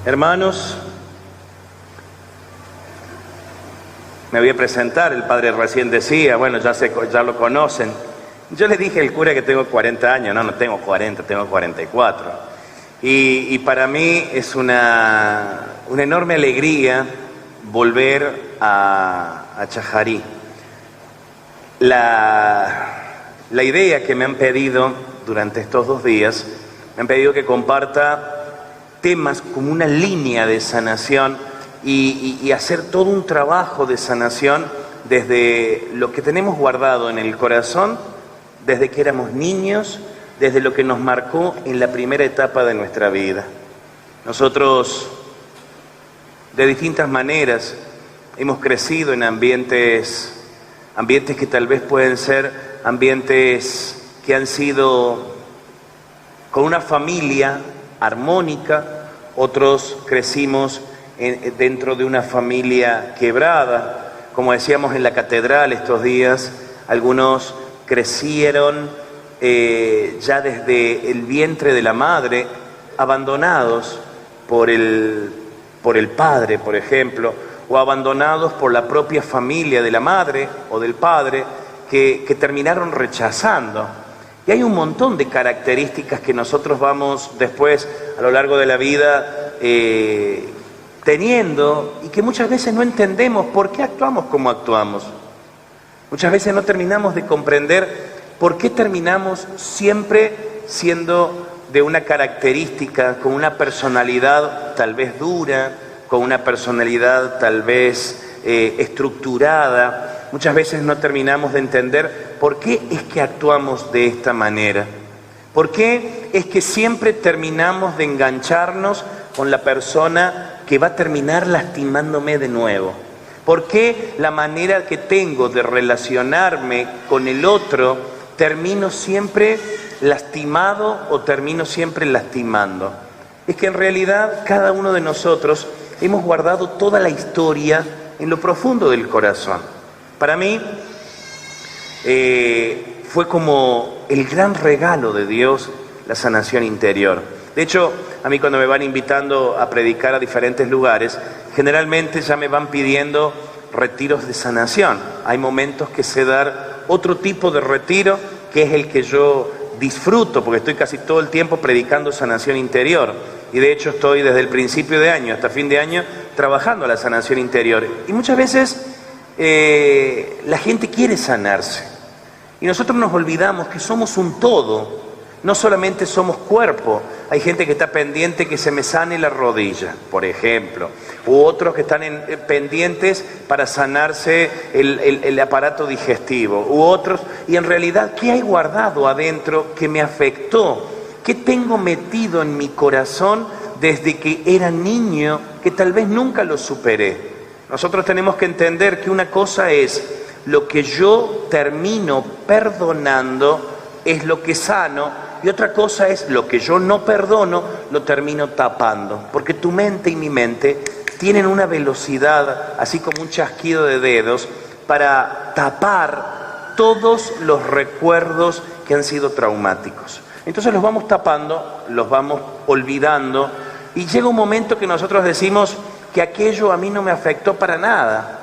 Hermanos, me voy a presentar. El padre recién decía, bueno, ya lo conocen. Yo le dije al cura que tengo 40 años. No tengo 40, tengo 44. Y para mí es una enorme alegría volver a Chajarí. La idea que me han pedido durante estos 2 días, me han pedido que comparta temas como una línea de sanación y hacer todo un trabajo de sanación desde lo que tenemos guardado en el corazón, desde que éramos niños, desde lo que nos marcó en la primera etapa de nuestra vida. Nosotros, de distintas maneras, hemos crecido en ambientes que tal vez pueden ser ambientes que han sido con una familia armónica, otros crecimos dentro de una familia quebrada, como decíamos en la catedral estos días, algunos crecieron ya desde el vientre de la madre, abandonados por el padre, por ejemplo, o abandonados por la propia familia de la madre o del padre, que terminaron rechazando. Y hay un montón de características que nosotros vamos después, a lo largo de la vida, teniendo, y que muchas veces no entendemos por qué actuamos como actuamos. Muchas veces no terminamos de comprender por qué terminamos siempre siendo de una característica, con una personalidad tal vez dura, con una personalidad tal vez estructurada. Muchas veces no terminamos de entender por qué es que actuamos de esta manera. ¿Por qué es que siempre terminamos de engancharnos con la persona que va a terminar lastimándome de nuevo? ¿Por qué la manera que tengo de relacionarme con el otro termino siempre lastimado o termino siempre lastimando? Es que en realidad cada uno de nosotros hemos guardado toda la historia en lo profundo del corazón. Para mí fue como el gran regalo de Dios la sanación interior. De hecho, a mí cuando me van invitando a predicar a diferentes lugares, generalmente ya me van pidiendo retiros de sanación. Hay momentos que sé dar otro tipo de retiro, que es el que yo disfruto, porque estoy casi todo el tiempo predicando sanación interior. Y de hecho estoy desde el principio de año hasta fin de año trabajando la sanación interior. Y muchas veces la gente quiere sanarse. Y nosotros nos olvidamos que somos un todo, no solamente somos cuerpo. Hay gente que está pendiente que se me sane la rodilla, por ejemplo, u otros que están pendientes para sanarse el aparato digestivo, u otros, y en realidad, ¿qué hay guardado adentro que me afectó? ¿Qué tengo metido en mi corazón desde que era niño que tal vez nunca lo superé? Nosotros tenemos que entender que una cosa es lo que yo termino perdonando, es lo que sano, y otra cosa es lo que yo no perdono, lo termino tapando. Porque tu mente y mi mente tienen una velocidad, así como un chasquido de dedos, para tapar todos los recuerdos que han sido traumáticos. Entonces los vamos tapando, los vamos olvidando, y llega un momento que nosotros decimos que aquello a mí no me afectó para nada.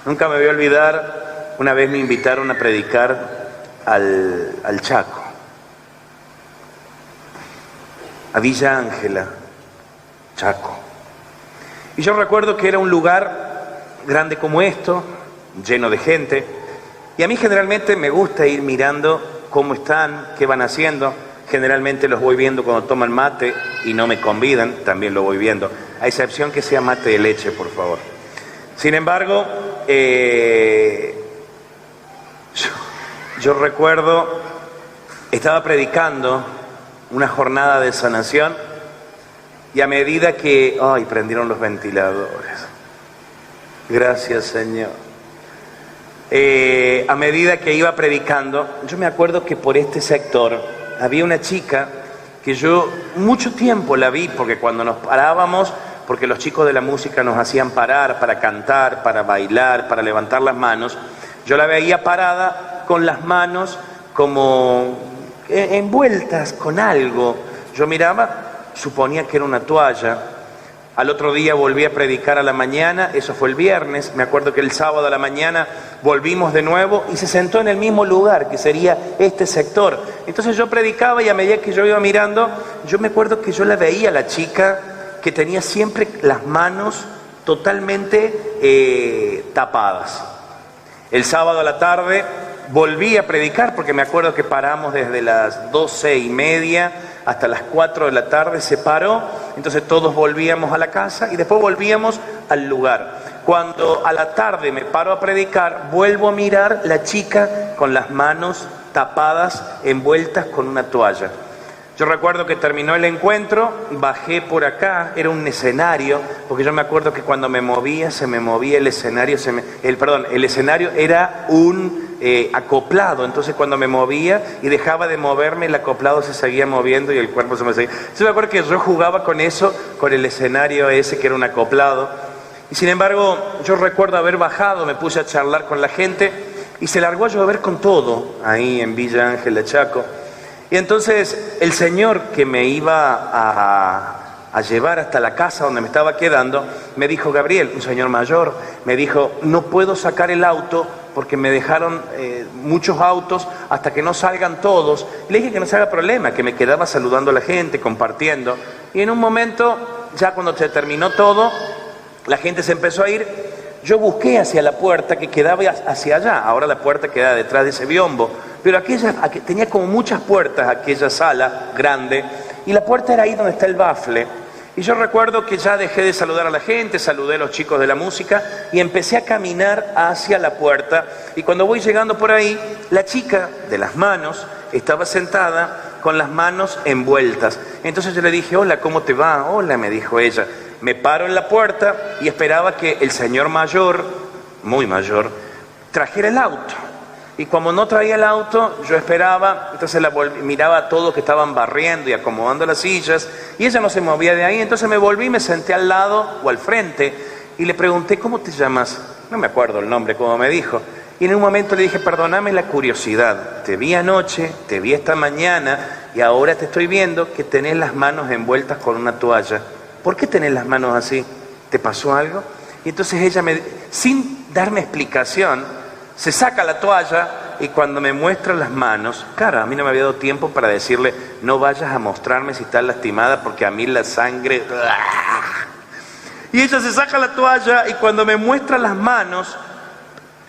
Nunca me voy a olvidar, una vez me invitaron a predicar al Chaco, a Villa Ángela, Chaco. Y yo recuerdo que era un lugar grande como esto, lleno de gente, y a mí generalmente me gusta ir mirando cómo están, qué van haciendo. Generalmente los voy viendo cuando toman mate y no me convidan, también lo voy viendo, a excepción que sea mate de leche, por favor. Sin embargo, yo recuerdo, estaba predicando una jornada de sanación, y a medida que... ¡Ay! Prendieron los ventiladores. Gracias, Señor. A medida que iba predicando, yo me acuerdo que por este sector había una chica que yo mucho tiempo la vi, porque cuando nos parábamos, porque los chicos de la música nos hacían parar para cantar, para bailar, para levantar las manos, yo la veía parada con las manos como envueltas con algo. Yo miraba, suponía que era una toalla, Al otro día volví a predicar a la mañana, eso fue el viernes. Me acuerdo que el sábado a la mañana volvimos de nuevo y se sentó en el mismo lugar, que sería este sector. Entonces yo predicaba y a medida que yo iba mirando, yo me acuerdo que yo la veía a la chica que tenía siempre las manos totalmente tapadas. El sábado a la tarde volví a predicar porque me acuerdo que paramos desde las 12:30 hasta las 4 de la tarde, se paró, entonces todos volvíamos a la casa y después volvíamos al lugar. Cuando a la tarde me paro a predicar, vuelvo a mirar la chica con las manos tapadas, envueltas con una toalla. Yo recuerdo que terminó el encuentro, bajé por acá, era un escenario, porque yo me acuerdo que cuando me movía, se me movía el escenario, el escenario era un acoplado, entonces cuando me movía y dejaba de moverme, el acoplado se seguía moviendo y el cuerpo se me seguía. Yo me acuerdo que yo jugaba con eso, con el escenario ese que era un acoplado, y sin embargo, yo recuerdo haber bajado, me puse a charlar con la gente, y se largó a llover con todo, ahí en Villa Ángela, Chaco. Y entonces el señor que me iba a llevar hasta la casa donde me estaba quedando, me dijo, Gabriel, un señor mayor, me dijo, no puedo sacar el auto porque me dejaron muchos autos hasta que no salgan todos. Le dije que no se haga problema, que me quedaba saludando a la gente, compartiendo. Y en un momento, ya cuando se terminó todo, la gente se empezó a ir. Yo busqué hacia la puerta que quedaba hacia allá, ahora la puerta queda detrás de ese biombo, pero tenía como muchas puertas aquella sala grande, y la puerta era ahí donde está el bafle. Y yo recuerdo que ya dejé de saludar a la gente, saludé a los chicos de la música y empecé a caminar hacia la puerta, y cuando voy llegando por ahí, la chica de las manos estaba sentada con las manos envueltas. Entonces yo le dije, hola, ¿cómo te va? Hola, me dijo ella. Me paro en la puerta y esperaba que el señor mayor, muy mayor, trajera el auto. Y como no traía el auto, yo esperaba, entonces miraba a todos que estaban barriendo y acomodando las sillas, y ella no se movía de ahí. Entonces me volví, me senté al lado o al frente y le pregunté, ¿cómo te llamas? No me acuerdo el nombre, como me dijo. Y en un momento le dije, perdóname la curiosidad, te vi anoche, te vi esta mañana y ahora te estoy viendo que tenés las manos envueltas con una toalla. ¿Por qué tenés las manos así? ¿Te pasó algo? Y entonces ella, sin darme explicación, se saca la toalla y cuando me muestra las manos, claro, a mí no me había dado tiempo para decirle, no vayas a mostrarme si estás lastimada porque a mí la sangre... Y ella se saca la toalla y cuando me muestra las manos,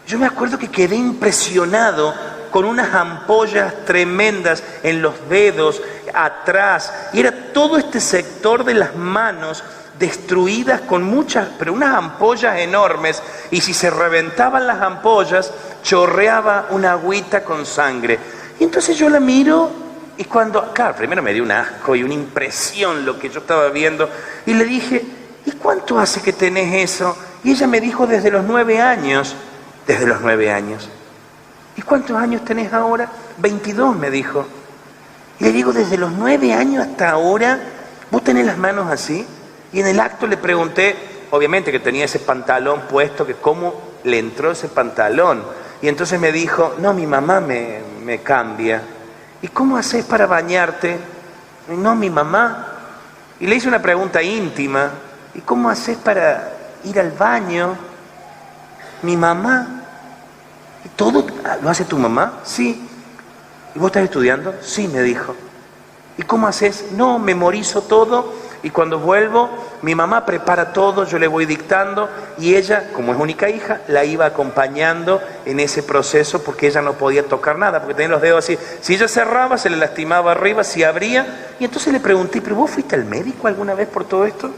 yo me acuerdo que quedé impresionado con unas ampollas tremendas en los dedos, atrás, y era todo este sector de las manos destruidas con muchas, pero unas ampollas enormes, y si se reventaban las ampollas, chorreaba una agüita con sangre. Y entonces yo la miro, y claro, primero me dio un asco y una impresión lo que yo estaba viendo, y le dije, ¿y cuánto hace que tenés eso? Y ella me dijo, desde los 9 años, desde los 9 años. ¿Y cuántos años tenés ahora? 22, me dijo. Y le digo, desde los 9 años hasta ahora, ¿vos tenés las manos así? Y en el acto le pregunté, obviamente que tenía ese pantalón puesto, que cómo le entró ese pantalón. Y entonces me dijo, no, mi mamá me cambia. ¿Y cómo haces para bañarte? No, mi mamá. Y le hice una pregunta íntima, ¿y cómo haces para ir al baño? Mi mamá. ¿Y todo lo hace tu mamá? Sí. ¿Y vos estás estudiando? Sí, me dijo. ¿Y cómo haces? No, memorizo todo y cuando vuelvo, mi mamá prepara todo, yo le voy dictando y ella, como es única hija, la iba acompañando en ese proceso porque ella no podía tocar nada, porque tenía los dedos así. Si ella cerraba, se le lastimaba arriba, si abría. Y entonces le pregunté, ¿pero vos fuiste al médico alguna vez por todo esto?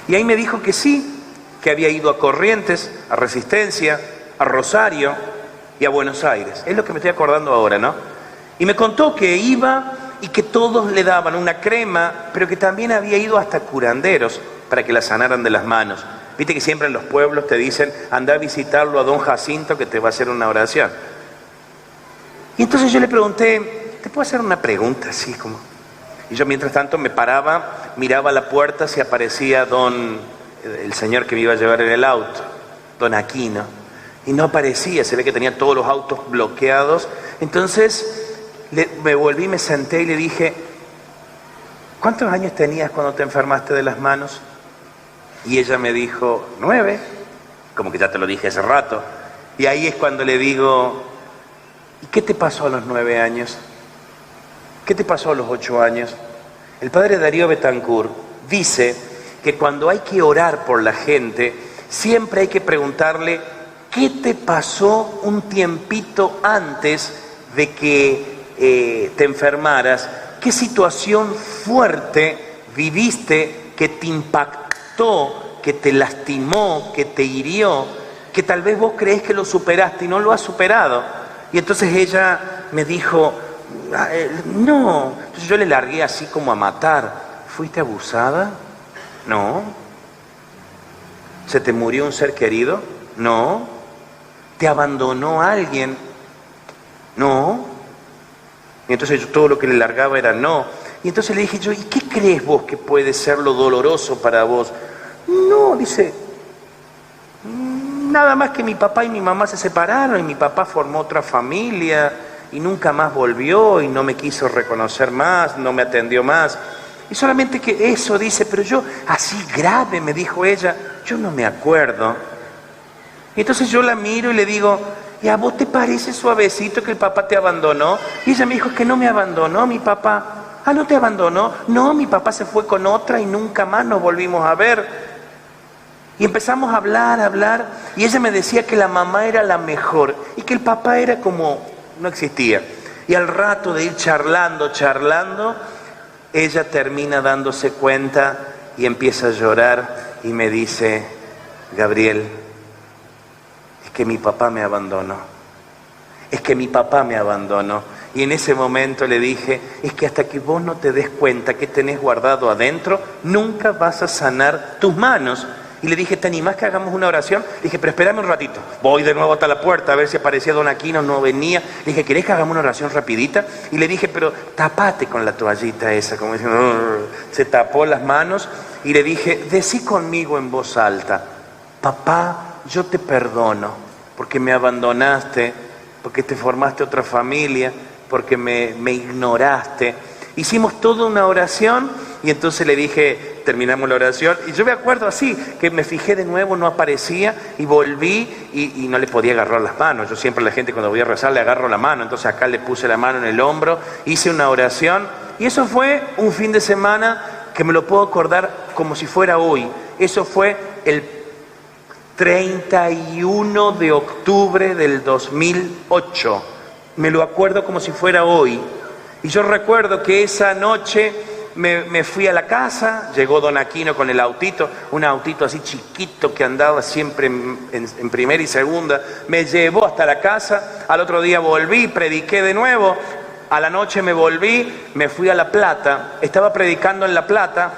Y ahí me dijo que sí, que había ido a Corrientes, a Resistencia, a Rosario y a Buenos Aires. Es lo que me estoy acordando ahora, ¿no? Y me contó que iba y que todos le daban una crema, pero que también había ido hasta curanderos para que la sanaran de las manos. Viste que siempre en los pueblos te dicen, anda a visitarlo a don Jacinto que te va a hacer una oración. Y entonces yo le pregunté, ¿te puedo hacer una pregunta así como? Y yo mientras tanto me paraba, miraba a la puerta si aparecía el señor que me iba a llevar en el auto, don Aquino. Y no aparecía, se ve que tenía todos los autos bloqueados. Entonces me volví, me senté y le dije, ¿cuántos años tenías cuando te enfermaste de las manos? Y ella me dijo, 9, como que ya te lo dije hace rato. Y ahí es cuando le digo, ¿y qué te pasó a los 9 años? ¿Qué te pasó a los 8 años? El padre Darío Betancourt dice que cuando hay que orar por la gente, siempre hay que preguntarle, ¿qué te pasó un tiempito antes de que te enfermaras? ¿Qué situación fuerte viviste que te impactó, que te lastimó, que te hirió, que tal vez vos creés que lo superaste y no lo has superado? Y entonces ella me dijo, no. Entonces yo le largué así como a matar. ¿Fuiste abusada? No. ¿Se te murió un ser querido? No. ¿Te abandonó alguien? No. Y entonces yo todo lo que le largaba era no. Y entonces le dije yo, ¿y qué crees vos que puede ser lo doloroso para vos? No, dice, nada más que mi papá y mi mamá se separaron y mi papá formó otra familia y nunca más volvió y no me quiso reconocer más, no me atendió más. Y solamente que eso, dice, pero yo, así grave, me dijo ella, yo no me acuerdo. Y entonces yo la miro y le digo, ¿y a vos te parece suavecito que el papá te abandonó? Y ella me dijo, que no me abandonó mi papá. Ah, ¿no te abandonó? No, mi papá se fue con otra y nunca más nos volvimos a ver. Y empezamos a hablar, y ella me decía que la mamá era la mejor y que el papá era como, no existía. Y al rato de ir charlando, ella termina dándose cuenta y empieza a llorar y me dice, Gabriel, es que mi papá me abandonó. Es que mi papá me abandonó. Y en ese momento le dije, es que hasta que vos no te des cuenta que tenés guardado adentro, nunca vas a sanar tus manos. Y le dije, ¿te animás que hagamos una oración? Le dije, pero espérame un ratito. Voy de nuevo hasta la puerta a ver si aparecía Don Aquino, no venía. Le dije, ¿querés que hagamos una oración rapidita? Y le dije, pero tapate con la toallita esa, como diciendo, se tapó las manos. Y le dije, decí conmigo en voz alta, papá, yo te perdono, porque me abandonaste, porque te formaste otra familia, porque me ignoraste. Hicimos toda una oración y entonces le dije, terminamos la oración, y yo me acuerdo así, que me fijé de nuevo, no aparecía, y volví y no le podía agarrar las manos. Yo siempre a la gente cuando voy a rezar le agarro la mano, entonces acá le puse la mano en el hombro, hice una oración, y eso fue un fin de semana que me lo puedo acordar como si fuera hoy. Eso fue el 31 de octubre del 2008. Me lo acuerdo como si fuera hoy. Y yo recuerdo que esa noche me fui a la casa, llegó Don Aquino con el autito, un autito así chiquito que andaba siempre en primera y segunda, me llevó hasta la casa, al otro día volví, prediqué de nuevo, a la noche me volví, me fui a La Plata, estaba predicando en La Plata,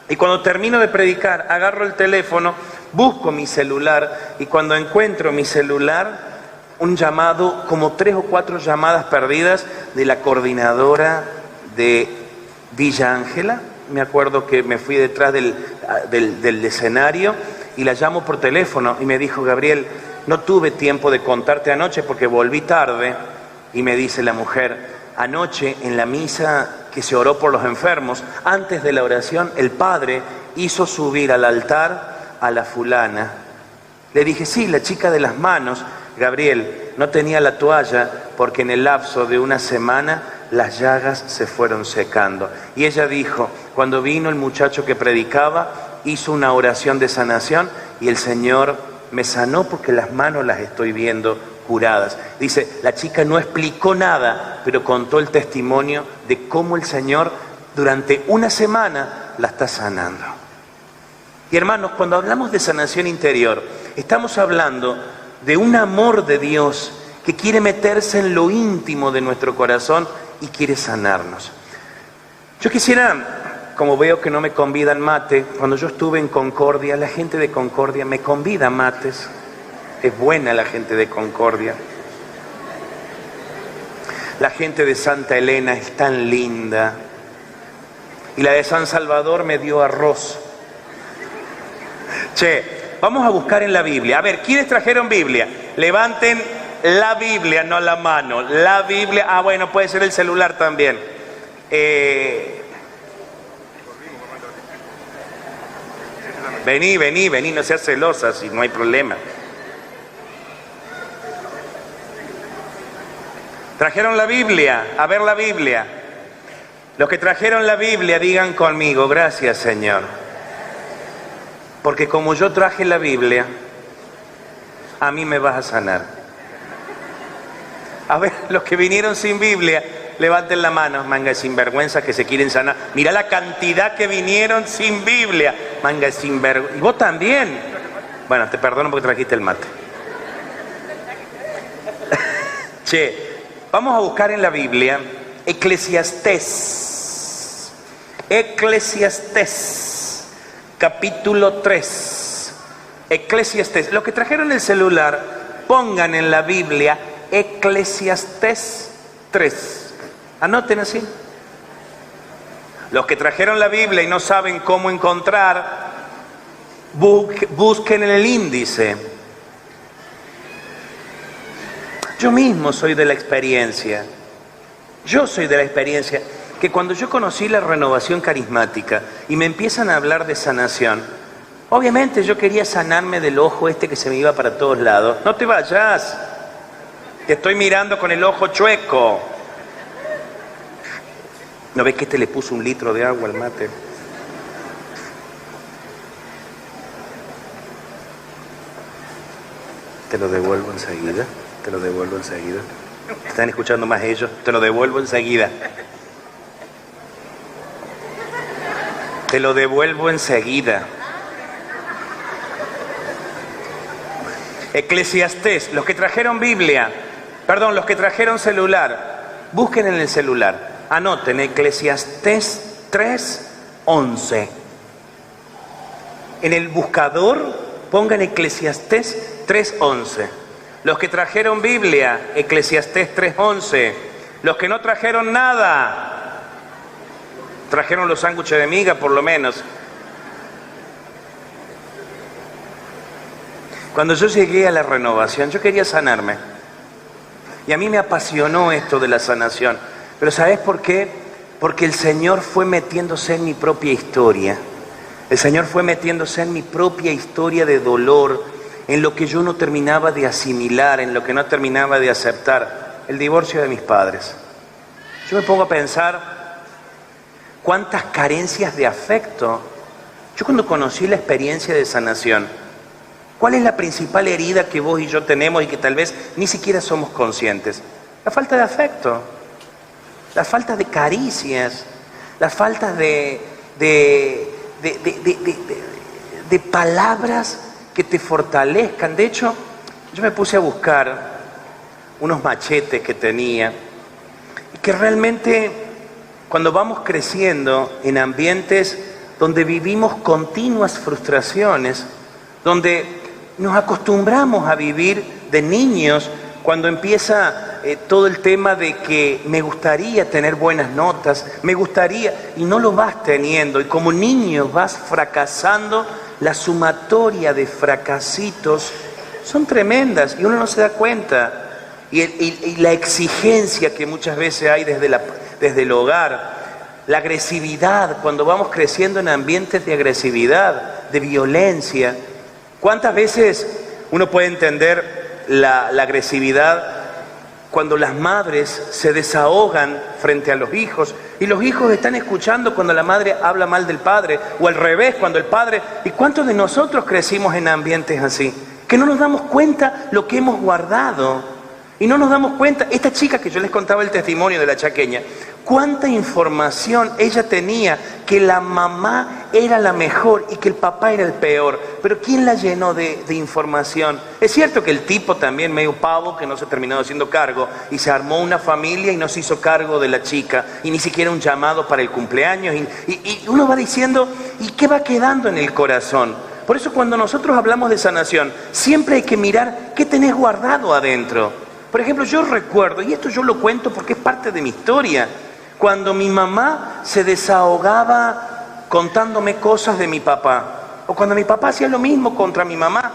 y cuando termino de predicar, agarro el teléfono, busco mi celular, y cuando encuentro mi celular, un llamado, como 3 o 4 llamadas perdidas de la coordinadora de Villa Ángela. Me acuerdo que me fui detrás del escenario y la llamo por teléfono y me dijo, Gabriel, no tuve tiempo de contarte anoche porque volví tarde. Y me dice la mujer, anoche en la misa que se oró por los enfermos, antes de la oración, el padre hizo subir al altar a la fulana. Le dije, sí, la chica de las manos. Gabriel, no tenía la toalla porque en el lapso de una semana las llagas se fueron secando. Y ella dijo, cuando vino el muchacho que predicaba, hizo una oración de sanación y el Señor me sanó porque las manos las estoy viendo curadas. Dice, la chica no explicó nada, pero contó el testimonio de cómo el Señor durante una semana la está sanando. Y hermanos, cuando hablamos de sanación interior, estamos hablando de un amor de Dios que quiere meterse en lo íntimo de nuestro corazón y quiere sanarnos. Yo quisiera, como veo que no me convidan mate, cuando yo estuve en Concordia, la gente de Concordia me convida mates. Es buena la gente de Concordia. La gente de Santa Elena es tan linda. Y la de San Salvador me dio arroz. Che, vamos a buscar en la Biblia. A ver, ¿quiénes trajeron Biblia? Levanten la Biblia, no la mano. La Biblia. Ah, bueno, puede ser el celular también. Vení, no seas celosa, si no hay problema. ¿Trajeron la Biblia? A ver la Biblia. Los que trajeron la Biblia, digan conmigo, gracias Señor. Porque como yo traje la Biblia, a mí me vas a sanar. A ver, los que vinieron sin Biblia, levanten la mano, manga de sinvergüenza que se quieren sanar. Mirá la cantidad que vinieron sin Biblia, manga de sinvergüenza. Y vos también. Bueno, te perdono porque trajiste el mate. Che, vamos a buscar en la Biblia Eclesiastés, capítulo 3. Eclesiastés. Los que trajeron el celular, pongan en la Biblia Eclesiastés 3. Anoten así. Los que trajeron la Biblia y no saben cómo encontrar, busquen en el índice. Yo mismo soy de la experiencia. Yo soy de la experiencia que cuando yo conocí la renovación carismática y me empiezan a hablar de sanación, obviamente yo quería sanarme del ojo este que se me iba para todos lados. No te vayas. Te estoy mirando con el ojo chueco. ¿No ves que este le puso 1 litro de agua al mate? Te lo devuelvo enseguida. ¿Están escuchando más ellos? Te lo devuelvo enseguida. Eclesiastés, los que trajeron Biblia, los que trajeron celular, busquen en el celular. Anoten Eclesiastés 3:11. En el buscador pongan Eclesiastés 3:11. Los que trajeron Biblia, Eclesiastés 3:11. Los que no trajeron nada, trajeron los sándwiches de miga por lo menos. Cuando yo llegué a la renovación, yo quería sanarme. Y a mí me apasionó esto de la sanación. Pero ¿sabes por qué? Porque el Señor fue metiéndose en mi propia historia. El Señor fue metiéndose en mi propia historia de dolor, en lo que yo no terminaba de asimilar, en lo que no terminaba de aceptar. El divorcio de mis padres. Yo me pongo a pensar cuántas carencias de afecto. Yo cuando conocí la experiencia de sanación, ¿cuál es la principal herida que vos y yo tenemos y que tal vez ni siquiera somos conscientes? La falta de afecto. La falta de caricias, la falta de palabras que te fortalezcan. De hecho, yo me puse a buscar unos machetes que tenía y que realmente cuando vamos creciendo en ambientes donde vivimos continuas frustraciones, donde nos acostumbramos a vivir de niños, cuando empieza todo el tema de que me gustaría tener buenas notas, me gustaría, y no lo vas teniendo, y como niño vas fracasando, la sumatoria de fracasitos son tremendas y uno no se da cuenta. Y la exigencia que muchas veces hay desde el hogar, la agresividad, cuando vamos creciendo en ambientes de agresividad, de violencia. ¿Cuántas veces uno puede entender la agresividad cuando las madres se desahogan frente a los hijos y los hijos están escuchando cuando la madre habla mal del padre, o al revés, cuando el padre... ¿Y cuántos de nosotros crecimos en ambientes así? Que no nos damos cuenta lo que hemos guardado y no nos damos cuenta. Esta chica que yo les contaba el testimonio de la chaqueña, cuánta información ella tenía, que la mamá era la mejor y que el papá era el peor. Pero ¿quién la llenó de información? Es cierto que el tipo también medio pavo, que no se terminó haciendo cargo y se armó una familia y no se hizo cargo de la chica y ni siquiera un llamado para el cumpleaños y uno va diciendo, ¿y qué va quedando en el corazón? Por eso cuando nosotros hablamos de sanación, siempre hay que mirar qué tenés guardado adentro. Por ejemplo, yo recuerdo, y esto yo lo cuento porque es parte de mi historia, cuando mi mamá se desahogaba contándome cosas de mi papá, o cuando mi papá hacía lo mismo contra mi mamá,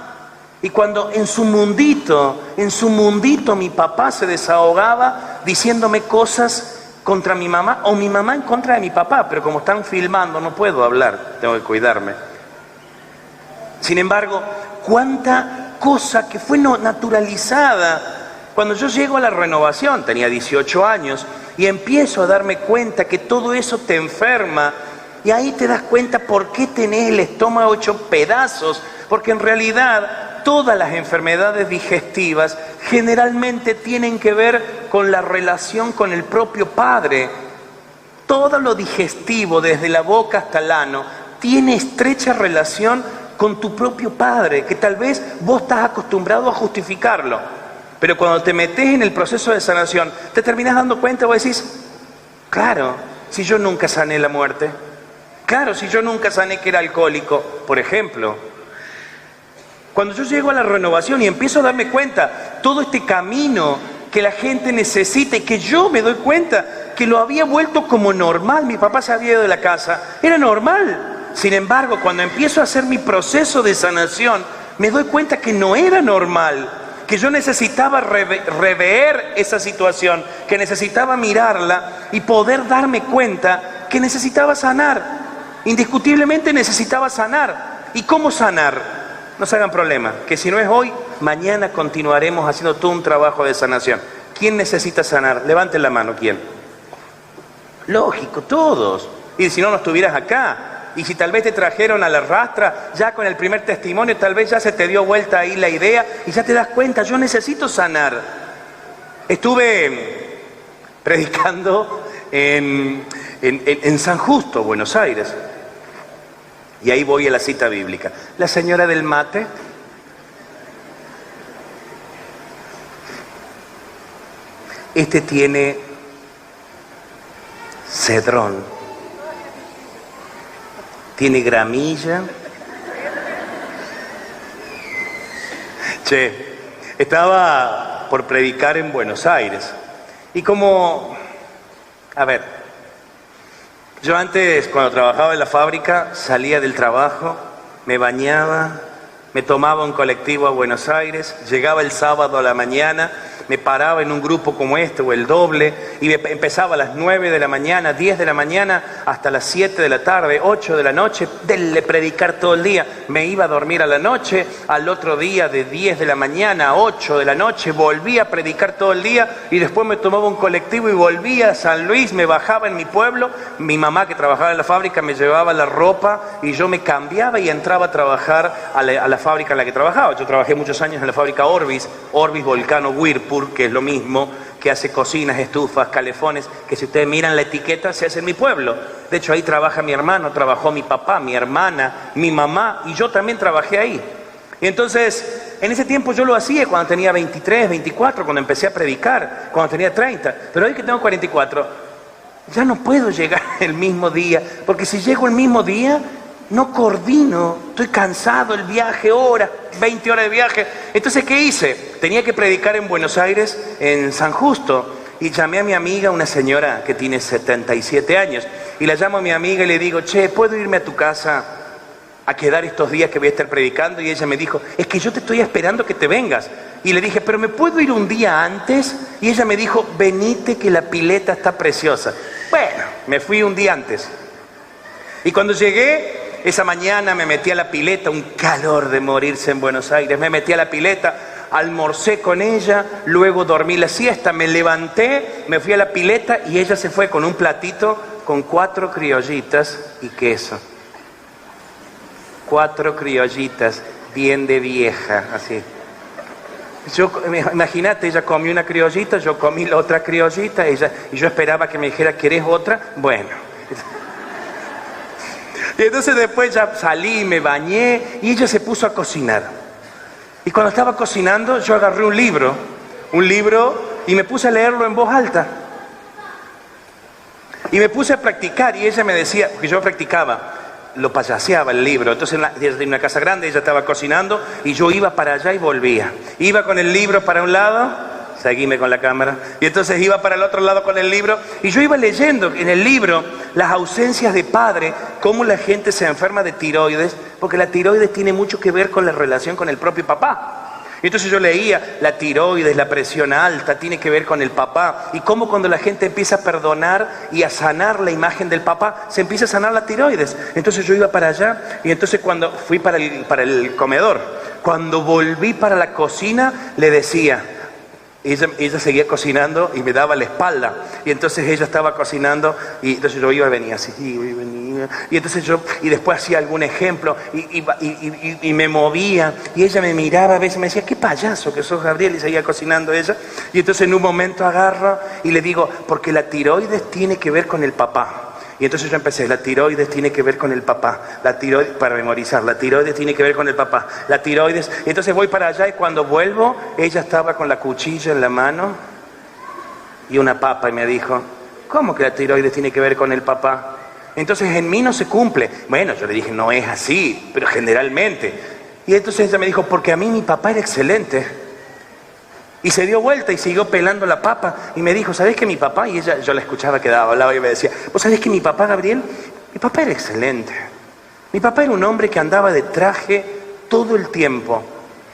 y cuando en su mundito mi papá se desahogaba diciéndome cosas contra mi mamá, o mi mamá en contra de mi papá, pero como están filmando no puedo hablar, tengo que cuidarme. Sin embargo, cuánta cosa que fue naturalizada. Cuando yo llego a la renovación, tenía 18 años, y empiezo a darme cuenta que todo eso te enferma, y ahí te das cuenta por qué tenés el estómago hecho pedazos, porque en realidad todas las enfermedades digestivas generalmente tienen que ver con la relación con el propio Padre. Todo lo digestivo, desde la boca hasta el ano, tiene estrecha relación con tu propio Padre, que tal vez vos estás acostumbrado a justificarlo. Pero cuando te metes en el proceso de sanación, te terminás dando cuenta, vos decís, claro, si yo nunca sané la muerte, claro, si yo nunca sané que era alcohólico, por ejemplo. Cuando yo llego a la renovación y empiezo a darme cuenta, todo este camino que la gente necesita y que yo me doy cuenta que lo había vuelto como normal, mi papá se había ido de la casa, era normal. Sin embargo, cuando empiezo a hacer mi proceso de sanación, me doy cuenta que no era normal, que yo necesitaba rever esa situación, que necesitaba mirarla y poder darme cuenta que necesitaba sanar. Indiscutiblemente necesitaba sanar. ¿Y cómo sanar? No se hagan problema, que si no es hoy, mañana continuaremos haciendo todo un trabajo de sanación. ¿Quién necesita sanar? Levanten la mano, ¿quién? Lógico, todos. Y si no, no estuvieras acá. Y si tal vez te trajeron a la rastra, ya con el primer testimonio, tal vez ya se te dio vuelta ahí la idea y ya te das cuenta, yo necesito sanar. Estuve predicando en San Justo, Buenos Aires. Y ahí voy a la cita bíblica. La señora del mate. Este tiene cedrón. Tiene gramilla. Che, estaba por predicar en Buenos Aires. Y como, a ver, yo antes cuando trabajaba en la fábrica, salía del trabajo, me bañaba, me tomaba un colectivo a Buenos Aires, llegaba el sábado a la mañana, me paraba en un grupo como este o el doble y empezaba a las 9 de la mañana, 10 de la mañana hasta las 7 de la tarde, 8 de la noche, de predicar todo el día. Me iba a dormir a la noche, al otro día de 10 de la mañana a 8 de la noche, volvía a predicar todo el día y después me tomaba un colectivo y volvía a San Luis, me bajaba en mi pueblo, mi mamá que trabajaba en la fábrica me llevaba la ropa y yo me cambiaba y entraba a trabajar a la fábrica en la que trabajaba. Yo trabajé muchos años en la fábrica Orbis Volcano Whirlpool, que es lo mismo, que hace cocinas, estufas, calefones, que si ustedes miran la etiqueta se hace en mi pueblo. De hecho ahí trabaja mi hermano, trabajó mi papá, mi hermana, mi mamá y yo también trabajé ahí. Y entonces, en ese tiempo yo lo hacía cuando tenía 23, 24, cuando empecé a predicar, cuando tenía 30, pero hoy que tengo 44, ya no puedo llegar el mismo día, porque si llego el mismo día, no coordino, estoy cansado, el viaje, horas, 20 horas de viaje. Entonces, ¿qué hice? Tenía que predicar en Buenos Aires, en San Justo, y llamé a mi amiga, una señora que tiene 77 años, y la llamo a mi amiga y le digo, che, ¿puedo irme a tu casa a quedar estos días que voy a estar predicando? Y ella me dijo, es que yo te estoy esperando que te vengas. Y le dije, ¿pero me puedo ir un día antes? Y ella me dijo, venite que la pileta está preciosa. Bueno, me fui un día antes. Y cuando llegué, esa mañana me metí a la pileta, un calor de morirse en Buenos Aires, me metí a la pileta, almorcé con ella, luego dormí la siesta, me levanté, me fui a la pileta y ella se fue con un platito con 4 criollitas y queso. 4 criollitas, bien de vieja, así. Imagínate, ella comió una criollita, yo comí la otra criollita, y yo esperaba que me dijera, ¿querés otra? Bueno. Y entonces después ya salí, me bañé y ella se puso a cocinar. Y cuando estaba cocinando yo agarré un libro y me puse a leerlo en voz alta. Y me puse a practicar y ella me decía, porque yo practicaba, lo payaseaba el libro. Entonces en una casa grande ella estaba cocinando y yo iba para allá y volvía. Iba con el libro para un lado, seguime con la cámara, y entonces iba para el otro lado con el libro y yo iba leyendo en el libro las ausencias de padre, cómo la gente se enferma de tiroides, porque la tiroides tiene mucho que ver con la relación con el propio papá. Y entonces yo leía, la tiroides, la presión alta, tiene que ver con el papá. Y cómo cuando la gente empieza a perdonar y a sanar la imagen del papá, se empieza a sanar la tiroides. Entonces yo iba para allá, y entonces cuando fui para el comedor, cuando volví para la cocina, le decía, ella seguía cocinando y me daba la espalda. Y entonces ella estaba cocinando, y entonces yo iba y venía así, iba y venía. Y entonces y después hacía algún ejemplo, y me movía, y ella me miraba a veces, me decía, qué payaso que sos, Gabriel, y seguía cocinando ella. Y entonces en un momento agarro y le digo, porque la tiroides tiene que ver con el papá. Y entonces yo empecé, la tiroides tiene que ver con el papá, la tiroides, para memorizar, la tiroides tiene que ver con el papá, la tiroides. Y entonces voy para allá, y cuando vuelvo, ella estaba con la cuchilla en la mano y una papa, y me dijo, ¿cómo que la tiroides tiene que ver con el papá? Entonces en mí no se cumple. Bueno, yo le dije, no es así, pero generalmente. Y entonces ella me dijo, porque a mí mi papá era excelente. Y se dio vuelta y siguió pelando la papa, y me dijo, ¿sabés que mi papá? Y ella, yo la escuchaba que hablaba y me decía, ¿vos sabés que mi papá, Gabriel? Mi papá era excelente. Mi papá era un hombre que andaba de traje todo el tiempo.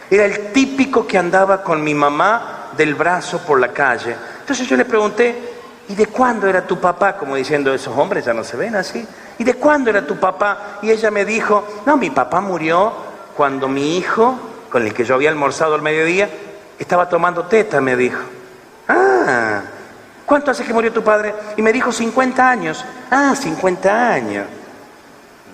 Era el típico que andaba con mi mamá del brazo por la calle. Entonces yo le pregunté, ¿y de cuándo era tu papá? Como diciendo, esos hombres ya no se ven así. ¿Y de cuándo era tu papá? Y ella me dijo, no, mi papá murió cuando mi hijo, con el que yo había almorzado al mediodía, estaba tomando teta, me dijo. Ah, ¿cuánto hace que murió tu padre? Y me dijo 50 años. Ah, 50 años.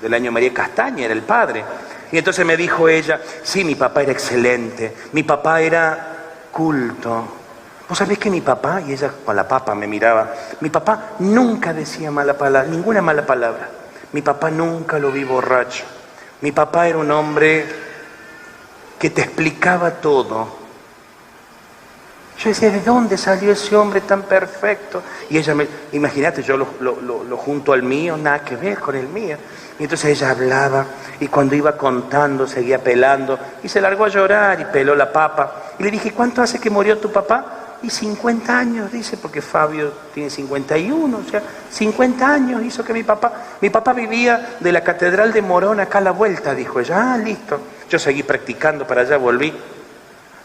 Del año María Castaña era el padre. Y entonces me dijo ella, sí, mi papá era excelente, mi papá era culto. ¿Vos sabés que mi papá? Y ella con la papa me miraba. Mi papá nunca decía mala palabra, ninguna mala palabra. Mi papá nunca lo vi borracho. Mi papá era un hombre que te explicaba todo. Yo decía, ¿de dónde salió ese hombre tan perfecto? Y ella imagínate, yo lo junto al mío, nada que ver con el mío. Y entonces ella hablaba, y cuando iba contando, seguía pelando, y se largó a llorar, y peló la papa. Y le dije, ¿cuánto hace que murió tu papá? Y 50 años, dice, porque Fabio tiene 51, o sea, 50 años hizo que mi papá vivía de la Catedral de Morón acá a la vuelta, dijo ella. Ah, listo. Yo seguí practicando para allá, volví.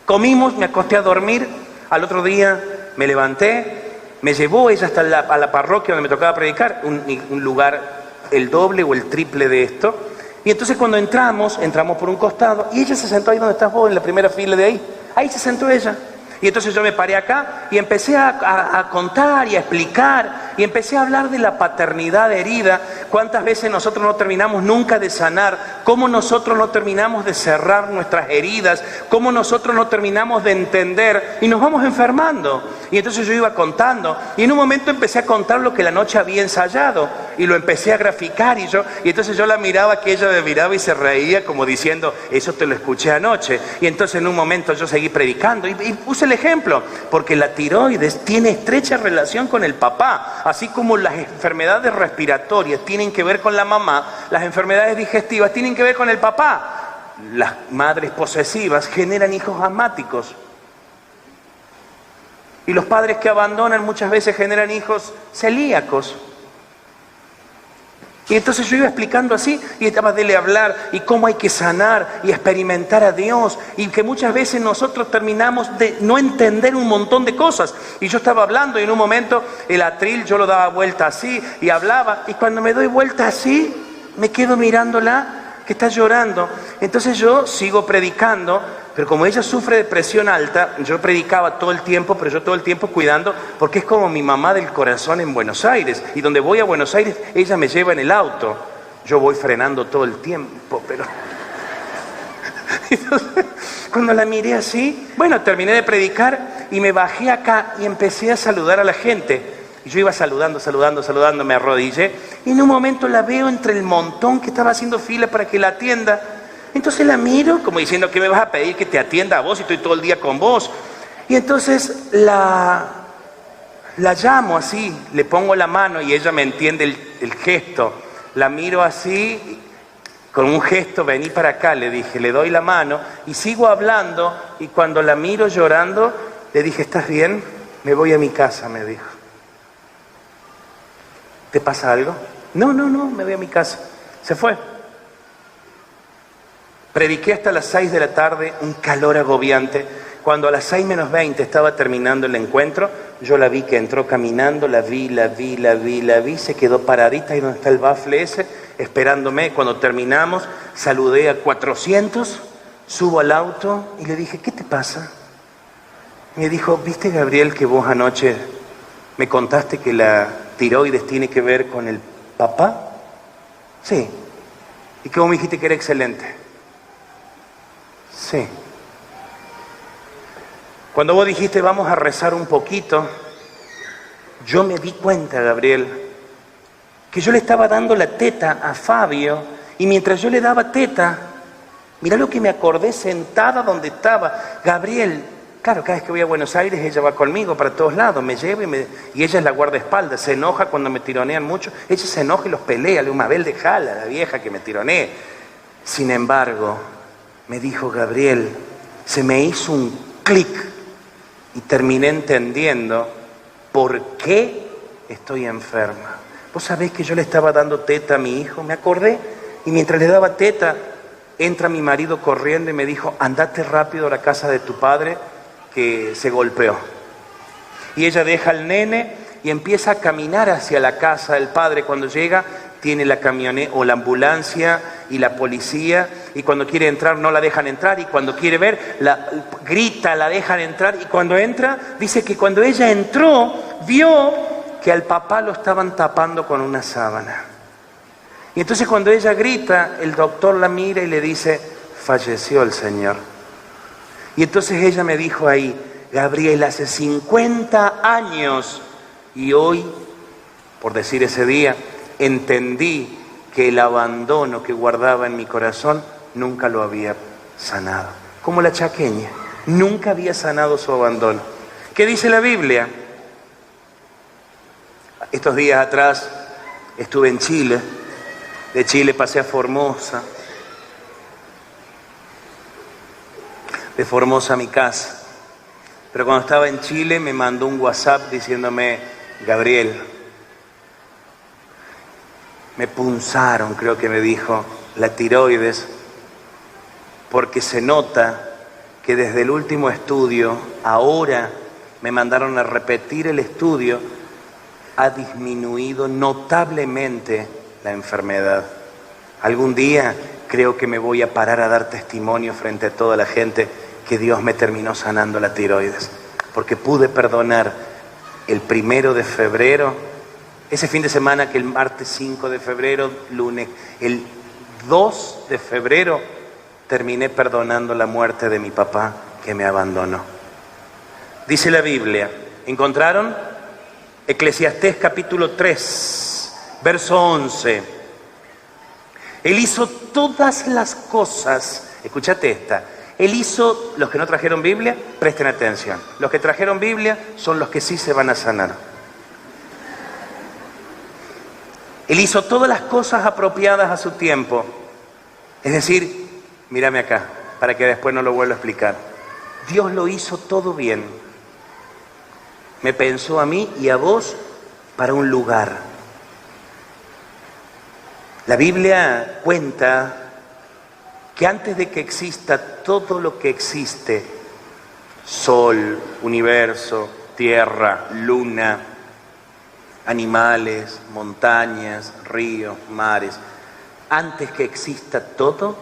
Comimos, me acosté a dormir. Al otro día me levanté, me llevó ella hasta a la parroquia donde me tocaba predicar, un lugar el doble o el triple de esto. Y entonces cuando entramos por un costado, y ella se sentó ahí donde estás vos, en la primera fila de ahí. Ahí se sentó ella. Y entonces yo me paré acá y empecé a contar y a explicar, y empecé a hablar de la paternidad herida. Cuántas veces nosotros no terminamos nunca de sanar, cómo nosotros no terminamos de cerrar nuestras heridas, cómo nosotros no terminamos de entender y nos vamos enfermando. Y entonces yo iba contando, y en un momento empecé a contar lo que la noche había ensayado, y lo empecé a graficar, y entonces yo la miraba, que ella me miraba y se reía como diciendo, eso te lo escuché anoche. Y entonces en un momento yo seguí predicando y puse el ejemplo, porque la tiroides tiene estrecha relación con el papá, así como las enfermedades respiratorias tienen que ver con la mamá, las enfermedades digestivas tienen que ver con el papá. Las madres posesivas generan hijos asmáticos, y los padres que abandonan muchas veces generan hijos celíacos. Y entonces yo iba explicando así, y estaba de hablar, y cómo hay que sanar y experimentar a Dios, y que muchas veces nosotros terminamos de no entender un montón de cosas. Y yo estaba hablando, y en un momento el atril yo lo daba vuelta así, y hablaba, y cuando me doy vuelta así, me quedo mirándola, que está llorando. Entonces yo sigo predicando, pero como ella sufre de presión alta, yo predicaba todo el tiempo, pero yo todo el tiempo cuidando, porque es como mi mamá del corazón en Buenos Aires, y donde voy a Buenos Aires, ella me lleva en el auto, yo voy frenando todo el tiempo, pero... Entonces, cuando la miré así, bueno, terminé de predicar, y me bajé acá, y empecé a saludar a la gente. Y yo iba saludando, me arrodillé, y en un momento la veo entre el montón que estaba haciendo fila para que la atienda. Entonces la miro como diciendo, ¿qué me vas a pedir que te atienda a vos si estoy todo el día con vos? Y entonces la llamo así, le pongo la mano, y ella me entiende el gesto. La miro así, con un gesto, vení para acá, le dije, le doy la mano, y sigo hablando, y cuando la miro llorando, le dije, ¿estás bien? Me voy a mi casa, me dijo. ¿Te pasa algo? No, me voy a mi casa. Se fue. Prediqué hasta las 6 de la tarde, un calor agobiante. Cuando a las 6 menos 20 estaba terminando el encuentro, yo la vi que entró caminando, la vi, se quedó paradita ahí donde está el bafle ese, esperándome. Cuando terminamos, saludé a 400, subo al auto y le dije, ¿qué te pasa? Me dijo, ¿viste, Gabriel, que vos anoche me contaste que la tiroides tiene que ver con el papá? Sí. ¿Y que vos me dijiste que era excelente? Sí. Cuando vos dijiste vamos a rezar un poquito, yo me di cuenta, Gabriel, que yo le estaba dando la teta a Fabio, y mientras yo le daba teta, mirá lo que me acordé sentada donde estaba. Gabriel, claro, cada vez que voy a Buenos Aires ella va conmigo para todos lados, me lleva y ella es la guardaespaldas, se enoja cuando me tironean mucho, ella se enoja y los pelea, le digo, Mabel, dejala, la vieja que me tironee. Sin embargo, me dijo, Gabriel, se me hizo un clic y terminé entendiendo por qué estoy enferma. Vos sabés que yo le estaba dando teta a mi hijo, me acordé, y mientras le daba teta, entra mi marido corriendo y me dijo, andate rápido a la casa de tu padre que se golpeó. Y ella deja al nene y empieza a caminar hacia la casa del padre. Cuando llega, tiene la camioneta o la ambulancia y la policía, y cuando quiere entrar no la dejan entrar, y cuando quiere ver, grita, la dejan entrar, y cuando entra, dice que cuando ella entró, vio que al papá lo estaban tapando con una sábana. Y entonces cuando ella grita, el doctor la mira y le dice, falleció el señor. Y entonces ella me dijo ahí, Gabriel, hace 50 años, y hoy, por decir ese día, entendí que el abandono que guardaba en mi corazón nunca lo había sanado. Como la chaqueña, nunca había sanado su abandono. ¿Qué dice la Biblia? Estos días atrás estuve en Chile, de Chile pasé a Formosa, de Formosa a mi casa. Pero cuando estaba en Chile me mandó un WhatsApp diciéndome, Gabriel, me punzaron, creo que me dijo, la tiroides, porque se nota que desde el último estudio, ahora me mandaron a repetir el estudio, ha disminuido notablemente la enfermedad. Algún día creo que me voy a parar a dar testimonio frente a toda la gente que Dios me terminó sanando la tiroides, porque pude perdonar el 1 de febrero, ese fin de semana que el martes 5 de febrero, lunes, el 2 de febrero, terminé perdonando la muerte de mi papá que me abandonó. Dice la Biblia, ¿encontraron? Eclesiastés capítulo 3, verso 11. Él hizo todas las cosas, escúchate esta, Él hizo, los que no trajeron Biblia, presten atención, los que trajeron Biblia son los que sí se van a sanar. Él hizo todas las cosas apropiadas a su tiempo, es decir, mírame acá, para que después no lo vuelva a explicar. Dios lo hizo todo bien. Me pensó a mí y a vos para un lugar. La Biblia cuenta que antes de que exista todo lo que existe, sol, universo, tierra, luna, animales, montañas, ríos, mares, antes que exista todo,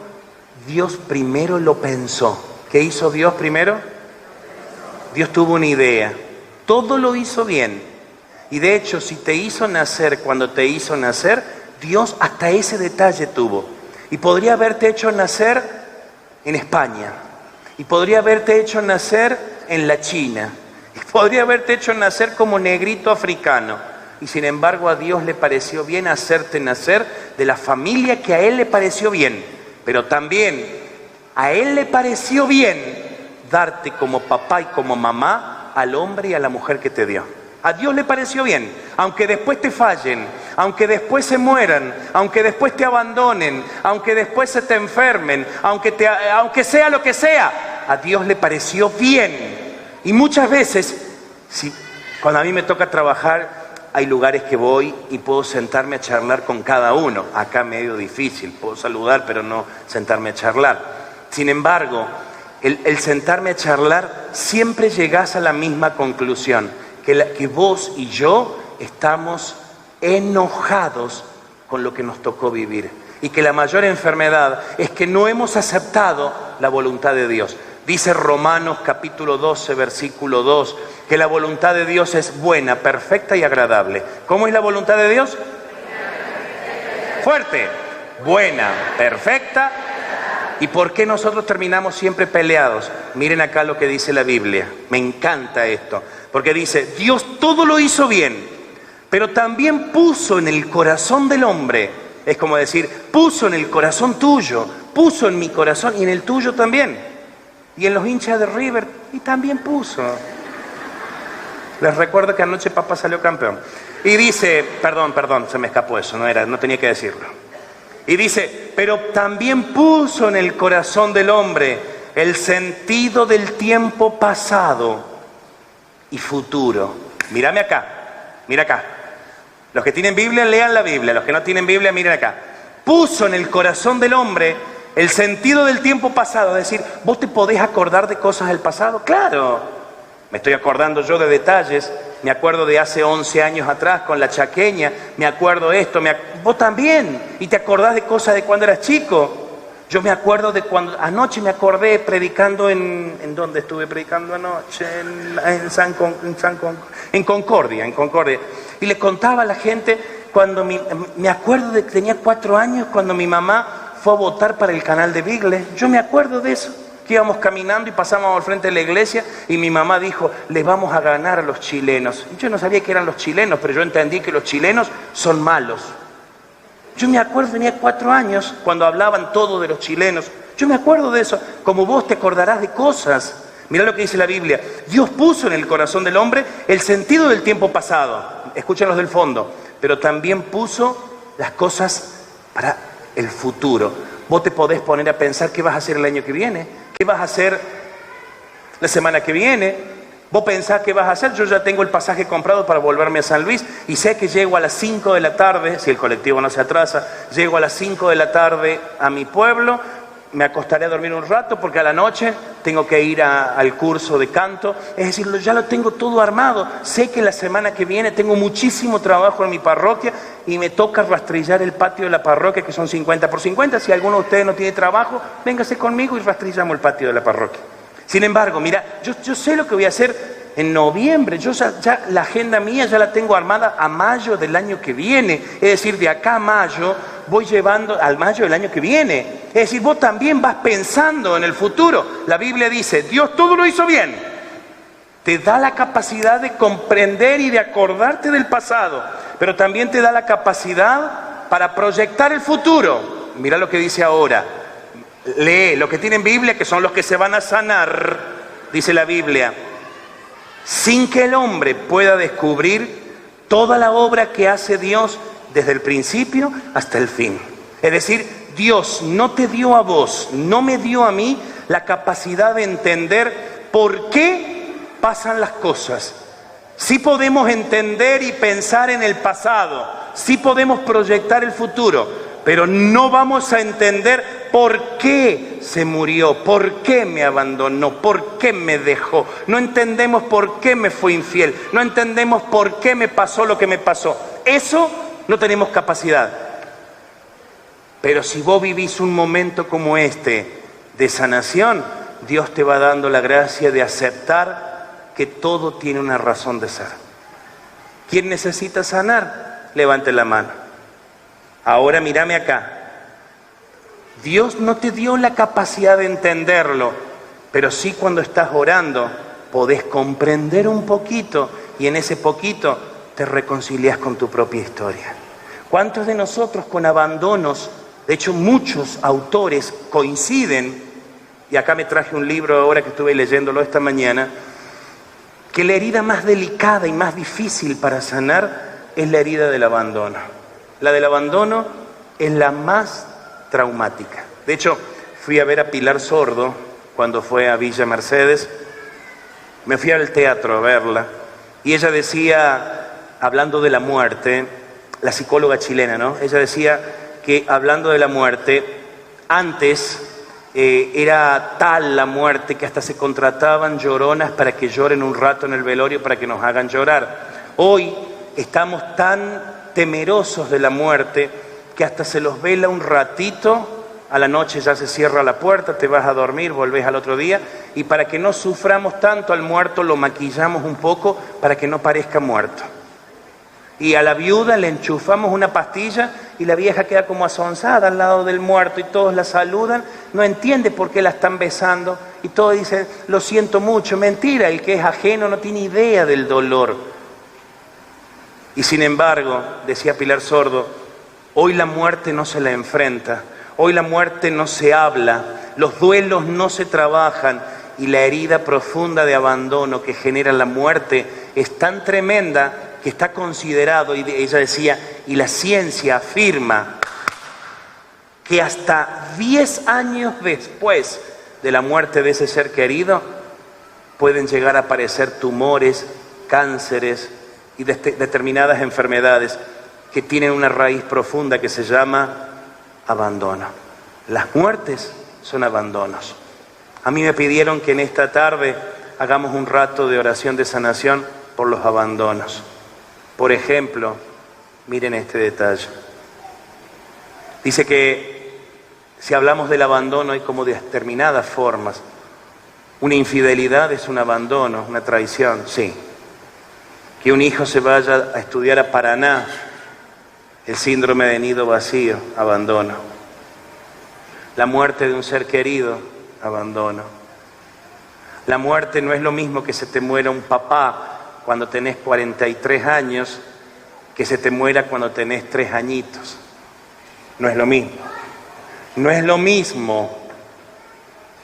Dios primero lo pensó. ¿Qué hizo Dios primero? Dios tuvo una idea. Todo lo hizo bien. Y de hecho, si te hizo nacer cuando te hizo nacer, Dios hasta ese detalle tuvo. Y podría haberte hecho nacer en España. Y podría haberte hecho nacer en la China. Y podría haberte hecho nacer como negrito africano. Y sin embargo a Dios le pareció bien hacerte nacer de la familia que a Él le pareció bien. Pero también a Él le pareció bien darte como papá y como mamá al hombre y a la mujer que te dio. A Dios le pareció bien, aunque después te fallen, aunque después se mueran, aunque después te abandonen, aunque después se te enfermen, aunque sea lo que sea, a Dios le pareció bien. Y muchas veces, cuando a mí me toca trabajar, hay lugares que voy y puedo sentarme a charlar con cada uno. Acá medio difícil, puedo saludar pero no sentarme a charlar. Sin embargo, el sentarme a charlar, siempre llegás a la misma conclusión, que vos y yo estamos enojados con lo que nos tocó vivir. Y que la mayor enfermedad es que no hemos aceptado la voluntad de Dios. Dice Romanos capítulo 12, versículo 2, que la voluntad de Dios es buena, perfecta y agradable. ¿Cómo es la voluntad de Dios? Fuerte, buena, perfecta. ¿Y por qué nosotros terminamos siempre peleados? Miren acá lo que dice la Biblia. Me encanta esto. Porque dice, Dios todo lo hizo bien, pero también puso en el corazón del hombre, es como decir, puso en el corazón tuyo, puso en mi corazón y en el tuyo también. Y en los hinchas de River, y también puso. Les recuerdo que anoche Papá salió campeón. Y dice, perdón, se me escapó eso, no tenía que decirlo. Y dice, pero también puso en el corazón del hombre el sentido del tiempo pasado y futuro. Mírame acá, mira acá. Los que tienen Biblia, lean la Biblia. Los que no tienen Biblia, miren acá. Puso en el corazón del hombre el sentido del tiempo pasado. Es decir, ¿vos te podés acordar de cosas del pasado? Claro. Me estoy acordando yo de detalles. Me acuerdo de hace 11 años atrás con la chaqueña. Me acuerdo esto. Vos también. Y te acordás de cosas de cuando eras chico. Yo me acuerdo de cuando anoche me acordé predicando ¿en dónde estuve predicando anoche? En Concordia. Y le contaba a la gente cuando me acuerdo de que tenía 4 años cuando mi mamá fue a votar para el canal de Bigle. Yo me acuerdo de eso, que íbamos caminando y pasamos al frente de la iglesia y mi mamá dijo, le vamos a ganar a los chilenos. Yo no sabía que eran los chilenos, pero yo entendí que los chilenos son malos. Yo me acuerdo, tenía 4 años, cuando hablaban todo de los chilenos. Yo me acuerdo de eso, como vos te acordarás de cosas. Mirá lo que dice la Biblia. Dios puso en el corazón del hombre el sentido del tiempo pasado. Escuchen los del fondo. Pero también puso las cosas para el futuro. Vos te podés poner a pensar qué vas a hacer el año que viene, qué vas a hacer la semana que viene. Vos pensás qué vas a hacer. Yo ya tengo el pasaje comprado para volverme a San Luis y sé que llego a las 5 de la tarde, si el colectivo no se atrasa, llego a las 5 de la tarde a mi pueblo, me acostaré a dormir un rato porque a la noche tengo que ir al curso de canto. Es decir, ya lo tengo todo armado. Sé que la semana que viene tengo muchísimo trabajo en mi parroquia y me toca rastrillar el patio de la parroquia, que son 50 por 50. Si alguno de ustedes no tiene trabajo, véngase conmigo y rastrillamos el patio de la parroquia. Sin embargo, mira, yo sé lo que voy a hacer en noviembre. Yo ya la agenda mía ya la tengo armada a mayo del año que viene. Es decir, de acá a mayo voy llevando al mayo del año que viene. Es decir, vos también vas pensando en el futuro. La Biblia dice, Dios todo lo hizo bien. Te da la capacidad de comprender y de acordarte del pasado, pero también te da la capacidad para proyectar el futuro. Mira lo que dice ahora. Lee, los que tienen Biblia, que son los que se van a sanar, dice la Biblia, sin que el hombre pueda descubrir toda la obra que hace Dios desde el principio hasta el fin. Es decir, Dios no te dio a vos, no me dio a mí la capacidad de entender por qué pasan las cosas. Sí podemos entender y pensar en el pasado, sí podemos proyectar el futuro, pero no vamos a entender por qué se murió, por qué me abandonó, por qué me dejó. No entendemos por qué me fue infiel, no entendemos por qué me pasó lo que me pasó. Eso no tenemos capacidad. Pero si vos vivís un momento como este de sanación, Dios te va dando la gracia de aceptar que todo tiene una razón de ser. ¿Quién necesita sanar? Levante la mano. Ahora mírame acá. Dios no te dio la capacidad de entenderlo, pero sí cuando estás orando podés comprender un poquito y en ese poquito te reconcilias con tu propia historia. ¿Cuántos de nosotros con abandonos? De hecho, muchos autores coinciden, y acá me traje un libro ahora que estuve leyéndolo esta mañana, que la herida más delicada y más difícil para sanar es la herida del abandono. La del abandono es la más traumática. De hecho, fui a ver a Pilar Sordo cuando fue a Villa Mercedes. Me fui al teatro a verla y ella decía, hablando de la muerte, la psicóloga chilena, ¿no? Ella decía que hablando de la muerte, antes era tal la muerte que hasta se contrataban lloronas para que lloren un rato en el velorio para que nos hagan llorar. Hoy estamos tan temerosos de la muerte que hasta se los vela un ratito, a la noche ya se cierra la puerta, te vas a dormir, volvés al otro día, y para que no suframos tanto al muerto lo maquillamos un poco para que no parezca muerto. Y a la viuda le enchufamos una pastilla y la vieja queda como asonsada al lado del muerto y todos la saludan, no entiende por qué la están besando y todos dicen, lo siento mucho. Mentira, el que es ajeno no tiene idea del dolor. Y sin embargo, decía Pilar Sordo, hoy la muerte no se la enfrenta, hoy la muerte no se habla, los duelos no se trabajan y la herida profunda de abandono que genera la muerte es tan tremenda que está considerado, y ella decía, y la ciencia afirma que hasta 10 años después de la muerte de ese ser querido pueden llegar a aparecer tumores, cánceres y determinadas enfermedades que tienen una raíz profunda que se llama abandono. Las muertes son abandonos. A mí me pidieron que en esta tarde hagamos un rato de oración de sanación por los abandonos. Por ejemplo, miren este detalle. Dice que si hablamos del abandono hay como determinadas formas. Una infidelidad es un abandono, una traición, sí. Que un hijo se vaya a estudiar a Paraná, el síndrome de nido vacío, abandono. La muerte de un ser querido, abandono. La muerte no es lo mismo que se te muera un papá cuando tenés 43 años, que se te muera cuando tenés 3 añitos. No es lo mismo. No es lo mismo.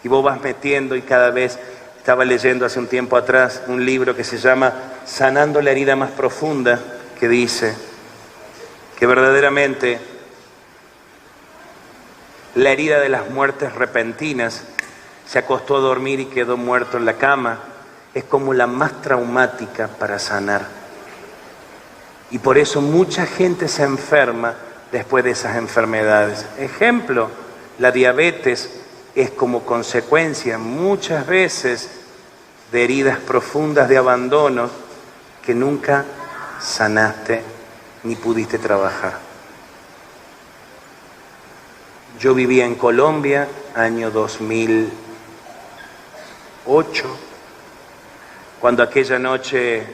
Y vos vas metiendo y cada vez, estaba leyendo hace un tiempo atrás un libro que se llama Sanando la herida más profunda, que dice que verdaderamente la herida de las muertes repentinas, se acostó a dormir y quedó muerto en la cama, es como la más traumática para sanar. Y por eso mucha gente se enferma después de esas enfermedades. Ejemplo, la diabetes es como consecuencia muchas veces de heridas profundas de abandono que nunca sanaste ni pudiste trabajar. Yo vivía en Colombia, año 2008, cuando aquella noche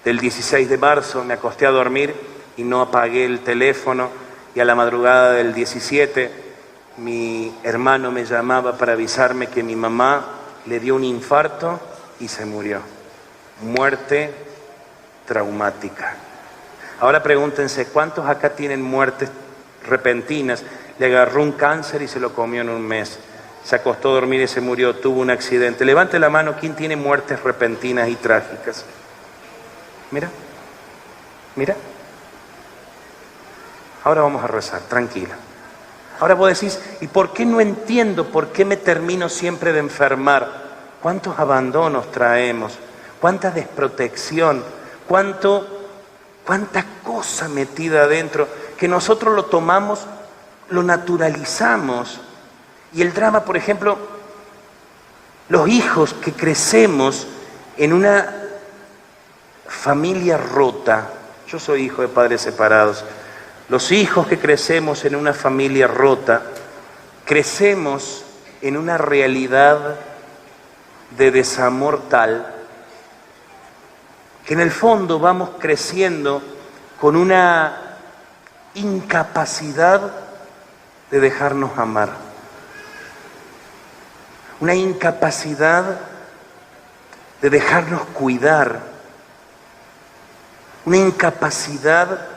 del 16 de marzo me acosté a dormir y no apagué el teléfono, y a la madrugada del 17 mi hermano me llamaba para avisarme que mi mamá le dio un infarto y se murió. Muerte traumática. Ahora pregúntense, ¿cuántos acá tienen muertes repentinas? Le agarró un cáncer y se lo comió en un mes. Se acostó a dormir y se murió, tuvo un accidente. Levante la mano, ¿quién tiene muertes repentinas y trágicas? Mira, mira. Ahora vamos a rezar, tranquila. Ahora vos decís, ¿y por qué no entiendo? ¿Por qué me termino siempre de enfermar? ¿Cuántos abandonos traemos? ¿Cuánta desprotección? ¿Cuánta cosa metida adentro? Que nosotros lo tomamos, lo naturalizamos. Y el drama, por ejemplo, los hijos que crecemos en una familia rota. Yo soy hijo de padres separados. Los hijos que crecemos en una familia rota, crecemos en una realidad de desamor tal que en el fondo vamos creciendo con una incapacidad de dejarnos amar, una incapacidad de dejarnos cuidar, una incapacidad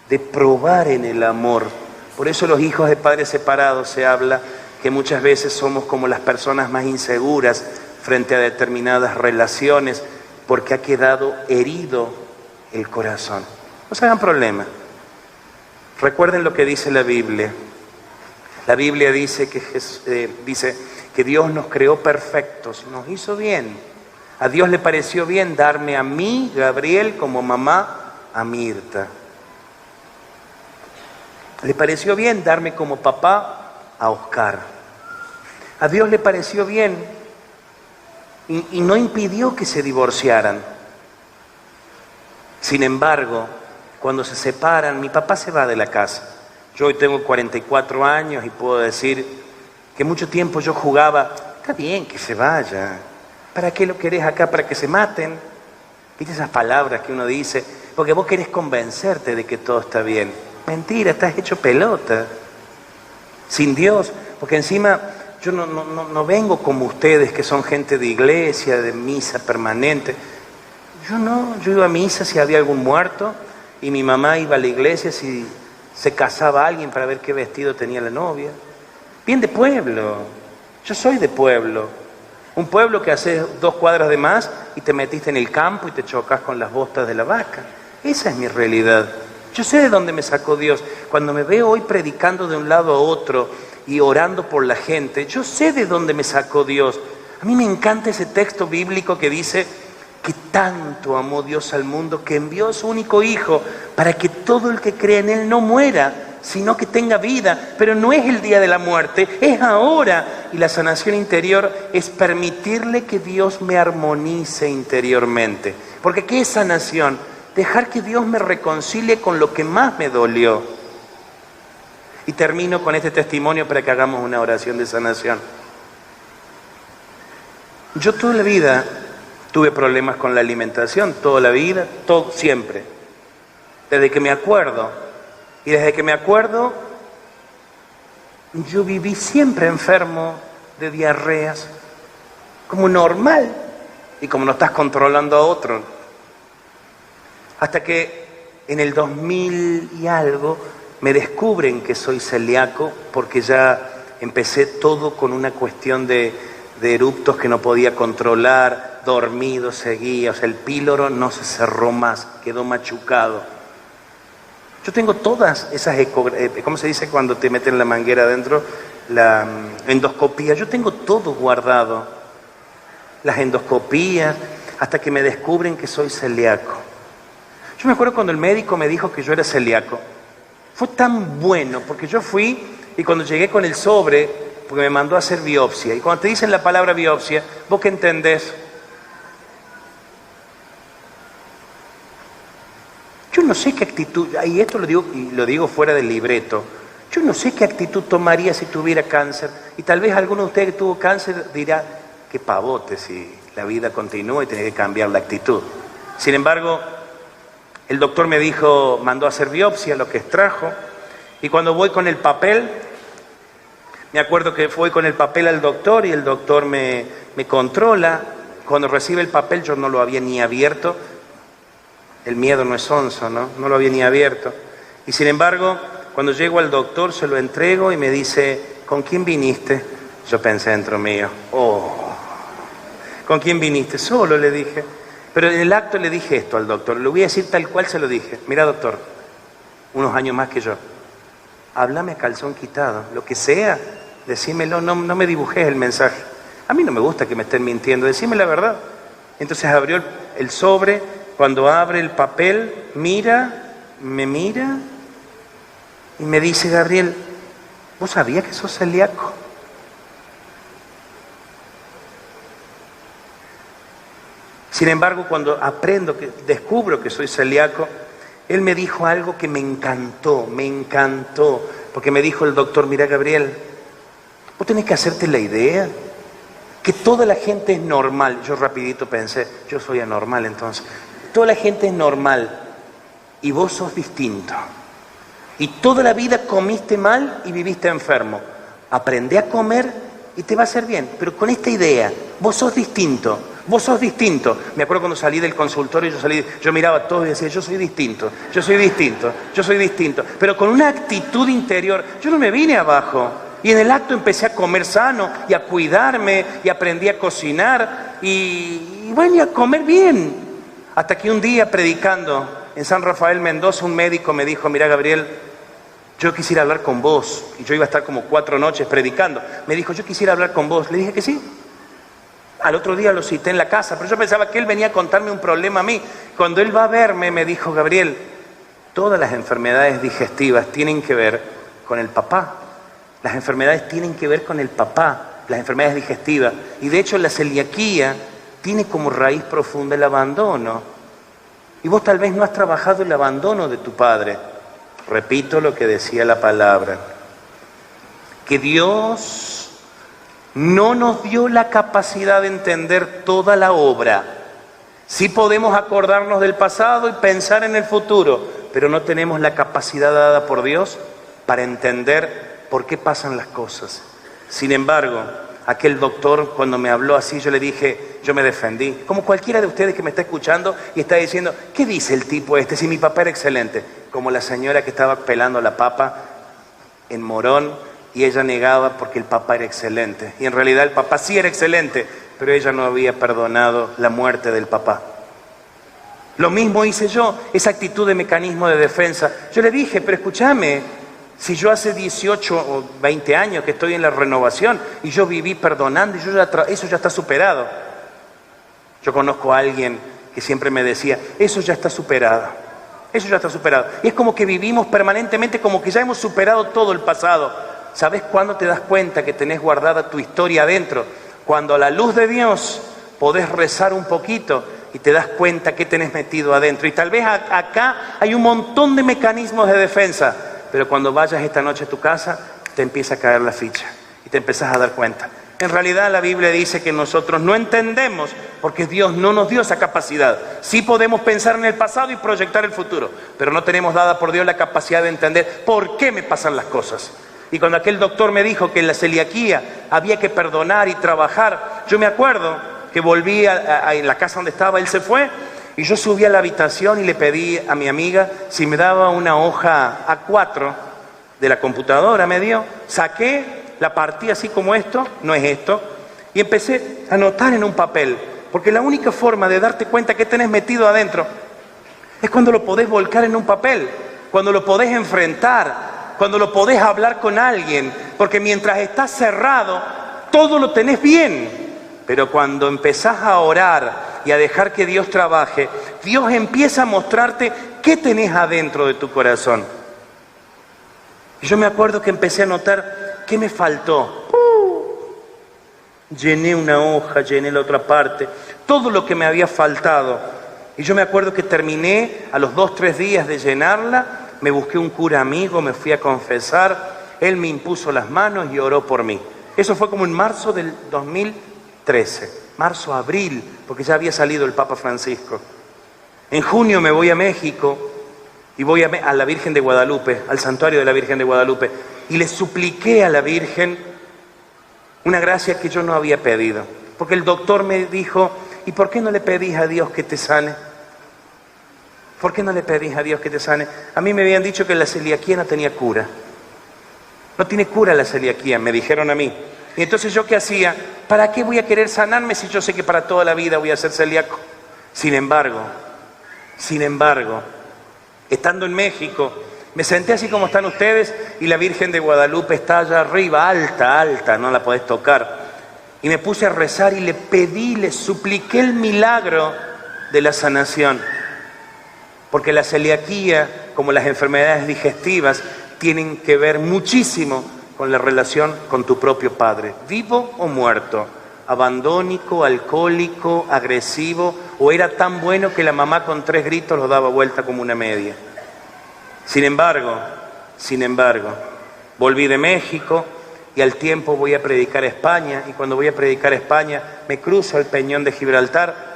de probar en el amor. Por eso los hijos de padres separados se habla que muchas veces somos como las personas más inseguras frente a determinadas relaciones porque ha quedado herido el corazón. No se hagan problema. Recuerden lo que dice la Biblia. La Biblia dice que Dios nos creó perfectos, nos hizo bien. A Dios le pareció bien darme a mí, Gabriel, como mamá, a Mirta. Le pareció bien darme como papá a Oscar. A Dios le pareció bien y no impidió que se divorciaran. Sin embargo, cuando se separan, mi papá se va de la casa. Yo hoy tengo 44 años y puedo decir que mucho tiempo yo jugaba, está bien que se vaya, ¿para qué lo querés acá? ¿Para que se maten? ¿Viste esas palabras que uno dice? Porque vos querés convencerte de que todo está bien. Mentira, estás hecho pelota. Sin Dios, porque encima yo no vengo como ustedes que son gente de iglesia, de misa permanente. Yo iba a misa si había algún muerto y mi mamá iba a la iglesia si se casaba alguien para ver qué vestido tenía la novia. Bien de pueblo, yo soy de pueblo. Un pueblo que haces 2 cuadras de más y te metiste en el campo y te chocas con las bostas de la vaca. Esa es mi realidad. Yo sé de dónde me sacó Dios. Cuando me veo hoy predicando de un lado a otro y orando por la gente, yo sé de dónde me sacó Dios. A mí me encanta ese texto bíblico que dice que tanto amó Dios al mundo que envió a su único Hijo para que todo el que cree en Él no muera, sino que tenga vida. Pero no es el día de la muerte, es ahora. Y la sanación interior es permitirle que Dios me armonice interiormente. Porque ¿qué es sanación? Dejar que Dios me reconcilie con lo que más me dolió. Y termino con este testimonio para que hagamos una oración de sanación. Yo toda la vida tuve problemas con la alimentación, toda la vida, todo, siempre. Desde que me acuerdo. Y desde que me acuerdo, yo viví siempre enfermo de diarreas, como normal, y como no estás controlando a otro. Hasta que en el 2000 y algo me descubren que soy celíaco, porque ya empecé todo con una cuestión de eructos que no podía controlar, dormido seguía, o sea, el píloro no se cerró más, quedó machucado. Yo tengo todas esas, ¿cómo se dice cuando te meten la manguera adentro? La endoscopía, yo tengo todo guardado. Las endoscopías, hasta que me descubren que soy celíaco. Yo me acuerdo cuando el médico me dijo que yo era celíaco. Fue tan bueno, porque yo fui y cuando llegué con el sobre, porque me mandó a hacer biopsia, y cuando te dicen la palabra biopsia, ¿vos qué entendés? Yo no sé qué actitud, y esto lo digo fuera del libreto, yo no sé qué actitud tomaría si tuviera cáncer, y tal vez alguno de ustedes que tuvo cáncer dirá, qué pavote si la vida continúa y tiene que cambiar la actitud. Sin embargo, el doctor me dijo, mandó a hacer biopsia, lo que extrajo, y cuando voy con el papel, me acuerdo que voy con el papel al doctor y el doctor me controla. Cuando recibe el papel yo no lo había ni abierto. El miedo no es onzo, ¿no? No lo había ni abierto. Y sin embargo, cuando llego al doctor se lo entrego y me dice, ¿con quién viniste? Yo pensé dentro mío, ¿con quién viniste? Solo, le dije. Pero en el acto le dije esto al doctor, lo voy a decir tal cual se lo dije. Mira, doctor, unos años más que yo, háblame a calzón quitado, lo que sea, decímelo, no me dibujes el mensaje. A mí no me gusta que me estén mintiendo, decime la verdad. Entonces abrió el sobre, cuando abre el papel, me mira y me dice, Gabriel, ¿vos sabías que sos celíaco? Sin embargo, cuando descubro que soy celíaco, él me dijo algo que me encantó, porque me dijo el doctor, mira Gabriel, vos tenés que hacerte la idea que toda la gente es normal. Yo rapidito pensé, yo soy anormal entonces. Toda la gente es normal y vos sos distinto. Y toda la vida comiste mal y viviste enfermo. Aprendé a comer y te va a hacer bien, pero con esta idea, vos sos distinto. Vos sos distinto. Me acuerdo cuando salí del consultorio, yo miraba a todos y decía, yo soy distinto. Pero con una actitud interior, yo no me vine abajo. Y en el acto empecé a comer sano y a cuidarme y aprendí a cocinar y bueno, y a comer bien. Hasta que un día predicando en San Rafael Mendoza, un médico me dijo, mira Gabriel, yo quisiera hablar con vos. Y yo iba a estar como 4 noches predicando. Me dijo, yo quisiera hablar con vos. Le dije que sí. Al otro día lo cité en la casa, pero yo pensaba que él venía a contarme un problema a mí. Cuando él va a verme, me dijo, Gabriel, todas las enfermedades digestivas tienen que ver con el papá. Las enfermedades tienen que ver con el papá. las enfermedades digestivas. Y de hecho la celiaquía tiene como raíz profunda el abandono. Y vos tal vez no has trabajado el abandono de tu padre. Repito lo que decía la palabra. Que Dios no nos dio la capacidad de entender toda la obra. Sí podemos acordarnos del pasado y pensar en el futuro, pero no tenemos la capacidad dada por Dios para entender por qué pasan las cosas. Sin embargo, aquel doctor cuando me habló así, yo le dije, yo me defendí. Como cualquiera de ustedes que me está escuchando y está diciendo, ¿qué dice el tipo este? Si mi papá era excelente. Como la señora que estaba pelando la papa en Morón y ella negaba porque el papá era excelente. Y en realidad el papá sí era excelente, pero ella no había perdonado la muerte del papá. Lo mismo hice yo, esa actitud de mecanismo de defensa. Yo le dije, pero escúchame, si yo hace 18 o 20 años que estoy en la renovación y yo viví perdonando y eso ya está superado. Yo conozco a alguien que siempre me decía, eso ya está superado. Eso ya está superado. Y es como que vivimos permanentemente como que ya hemos superado todo el pasado. ¿Sabes cuándo te das cuenta que tenés guardada tu historia adentro? Cuando a la luz de Dios podés rezar un poquito y te das cuenta que tenés metido adentro. Y tal vez acá hay un montón de mecanismos de defensa, pero cuando vayas esta noche a tu casa te empieza a caer la ficha y te empezás a dar cuenta. En realidad la Biblia dice que nosotros no entendemos porque Dios no nos dio esa capacidad. Sí podemos pensar en el pasado y proyectar el futuro, pero no tenemos dada por Dios la capacidad de entender por qué me pasan las cosas. Y cuando aquel doctor me dijo que en la celiaquía había que perdonar y trabajar, yo me acuerdo que volví en la casa donde estaba, él se fue, y yo subí a la habitación y le pedí a mi amiga si me daba una hoja A4 de la computadora, me dio, saqué, la partí así como esto, no es esto, y empecé a anotar en un papel, porque la única forma de darte cuenta que tenés metido adentro es cuando lo podés volcar en un papel, cuando lo podés enfrentar, cuando lo podés hablar con alguien, porque mientras estás cerrado, todo lo tenés bien, pero cuando empezás a orar y a dejar que Dios trabaje, Dios empieza a mostrarte qué tenés adentro de tu corazón. Y yo me acuerdo que empecé a notar qué me faltó. Llené una hoja, llené la otra parte, todo lo que me había faltado. Y yo me acuerdo que terminé a los 2-3 días de llenarla, me busqué un cura amigo, me fui a confesar, él me impuso las manos y oró por mí. Eso fue como en marzo del 2013, marzo-abril, porque ya había salido el Papa Francisco. En junio me voy a México y voy a la Virgen de Guadalupe, al santuario de la Virgen de Guadalupe, y le supliqué a la Virgen una gracia que yo no había pedido. Porque el doctor me dijo, ¿y por qué no le pedís a Dios que te sane? ¿Por qué no le pedís a Dios que te sane? A mí me habían dicho que la celiaquía no tenía cura. No tiene cura la celiaquía, me dijeron a mí. Y entonces yo, ¿qué hacía? ¿Para qué voy a querer sanarme si yo sé que para toda la vida voy a ser celíaco? Sin embargo, estando en México, me senté así como están ustedes y la Virgen de Guadalupe está allá arriba, alta, no la podés tocar. Y me puse a rezar y le pedí, le supliqué el milagro de la sanación. Porque la celiaquía, como las enfermedades digestivas, tienen que ver muchísimo con la relación con tu propio padre, vivo o muerto, abandónico, alcohólico, agresivo, o era tan bueno que la mamá con 3 gritos lo daba vuelta como una media. Sin embargo, volví de México y al tiempo voy a predicar a España, y cuando voy a predicar a España me cruzo al Peñón de Gibraltar,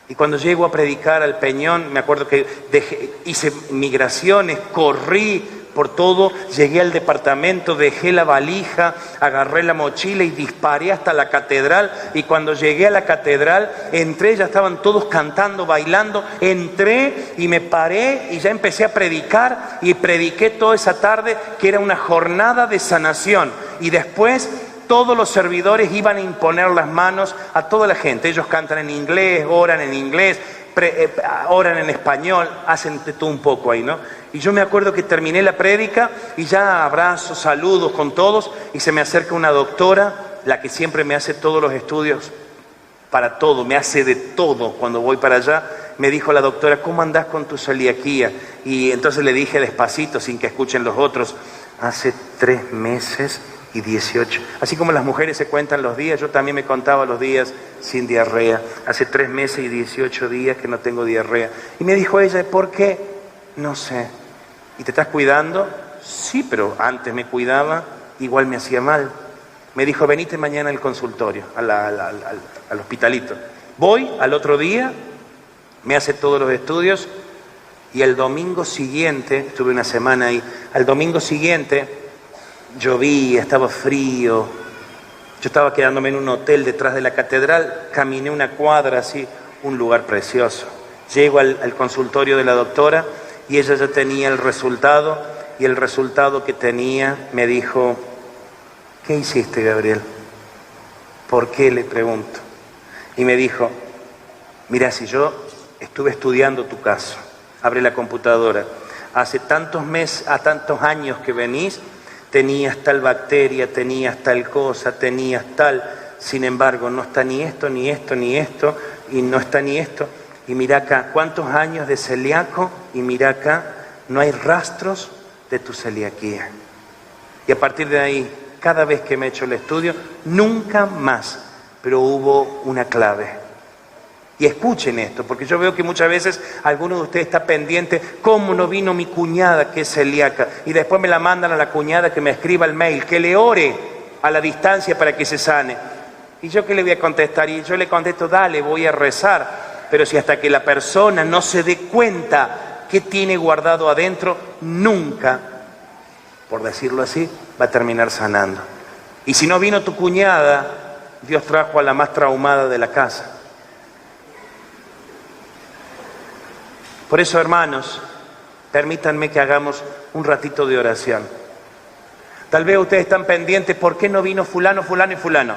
y cuando llego a predicar al Peñón, me acuerdo que hice migraciones, corrí por todo, llegué al departamento, dejé la valija, agarré la mochila y disparé hasta la catedral, y cuando llegué a la catedral, entré, ya estaban todos cantando, bailando, entré y me paré y ya empecé a predicar, y prediqué toda esa tarde, que era una jornada de sanación, y después todos los servidores iban a imponer las manos a toda la gente. Ellos cantan en inglés, oran en inglés, oran en español, hacen de todo un poco ahí, ¿no? Y yo me acuerdo que terminé la prédica y ya abrazos, saludos con todos, y se me acerca una doctora, la que siempre me hace todos los estudios para todo, me hace de todo cuando voy para allá. Me dijo la doctora, ¿cómo andás con tu celiaquía? Y entonces le dije despacito, sin que escuchen los otros, hace 3 meses y 18. Así como las mujeres se cuentan los días, yo también me contaba los días sin diarrea. Hace 3 meses y 18 días que no tengo diarrea. Y me dijo ella, ¿por qué? No sé. ¿Y te estás cuidando? Sí, pero antes me cuidaba, igual me hacía mal. Me dijo, venite mañana al consultorio, al hospitalito. Voy al otro día, me hace todos los estudios y el domingo siguiente, estuve una semana ahí, al domingo siguiente llovía, estaba frío, yo estaba quedándome en un hotel detrás de la catedral, caminé una cuadra así, un lugar precioso. Llego al consultorio de la doctora y ella ya tenía el resultado, y el resultado que tenía me dijo, ¿qué hiciste, Gabriel? ¿Por qué? Le pregunto. Y me dijo, mira, si yo estuve estudiando tu caso, abre la computadora, hace tantos meses, a tantos años que venís, tenías tal bacteria, tenías tal cosa, tenías tal, sin embargo, no está ni esto, ni esto, ni esto, y no está ni esto. Y mira acá, ¿cuántos años de celíaco? Y mira acá, no hay rastros de tu celiaquía. Y a partir de ahí, cada vez que me he hecho el estudio, nunca más, pero hubo una clave. Y escuchen esto, porque yo veo que muchas veces alguno de ustedes está pendiente, ¿cómo no vino mi cuñada que es celíaca? Y después me la mandan a la cuñada que me escriba el mail, que le ore a la distancia para que se sane. ¿Y yo qué le voy a contestar? Y yo le contesto, dale, voy a rezar. Pero si hasta que la persona no se dé cuenta qué tiene guardado adentro, nunca, por decirlo así, va a terminar sanando. Y si no vino tu cuñada, Dios trajo a la más traumada de la casa. Por eso, hermanos, permítanme que hagamos un ratito de oración. Tal vez ustedes están pendientes, ¿por qué no vino fulano, fulano y fulano?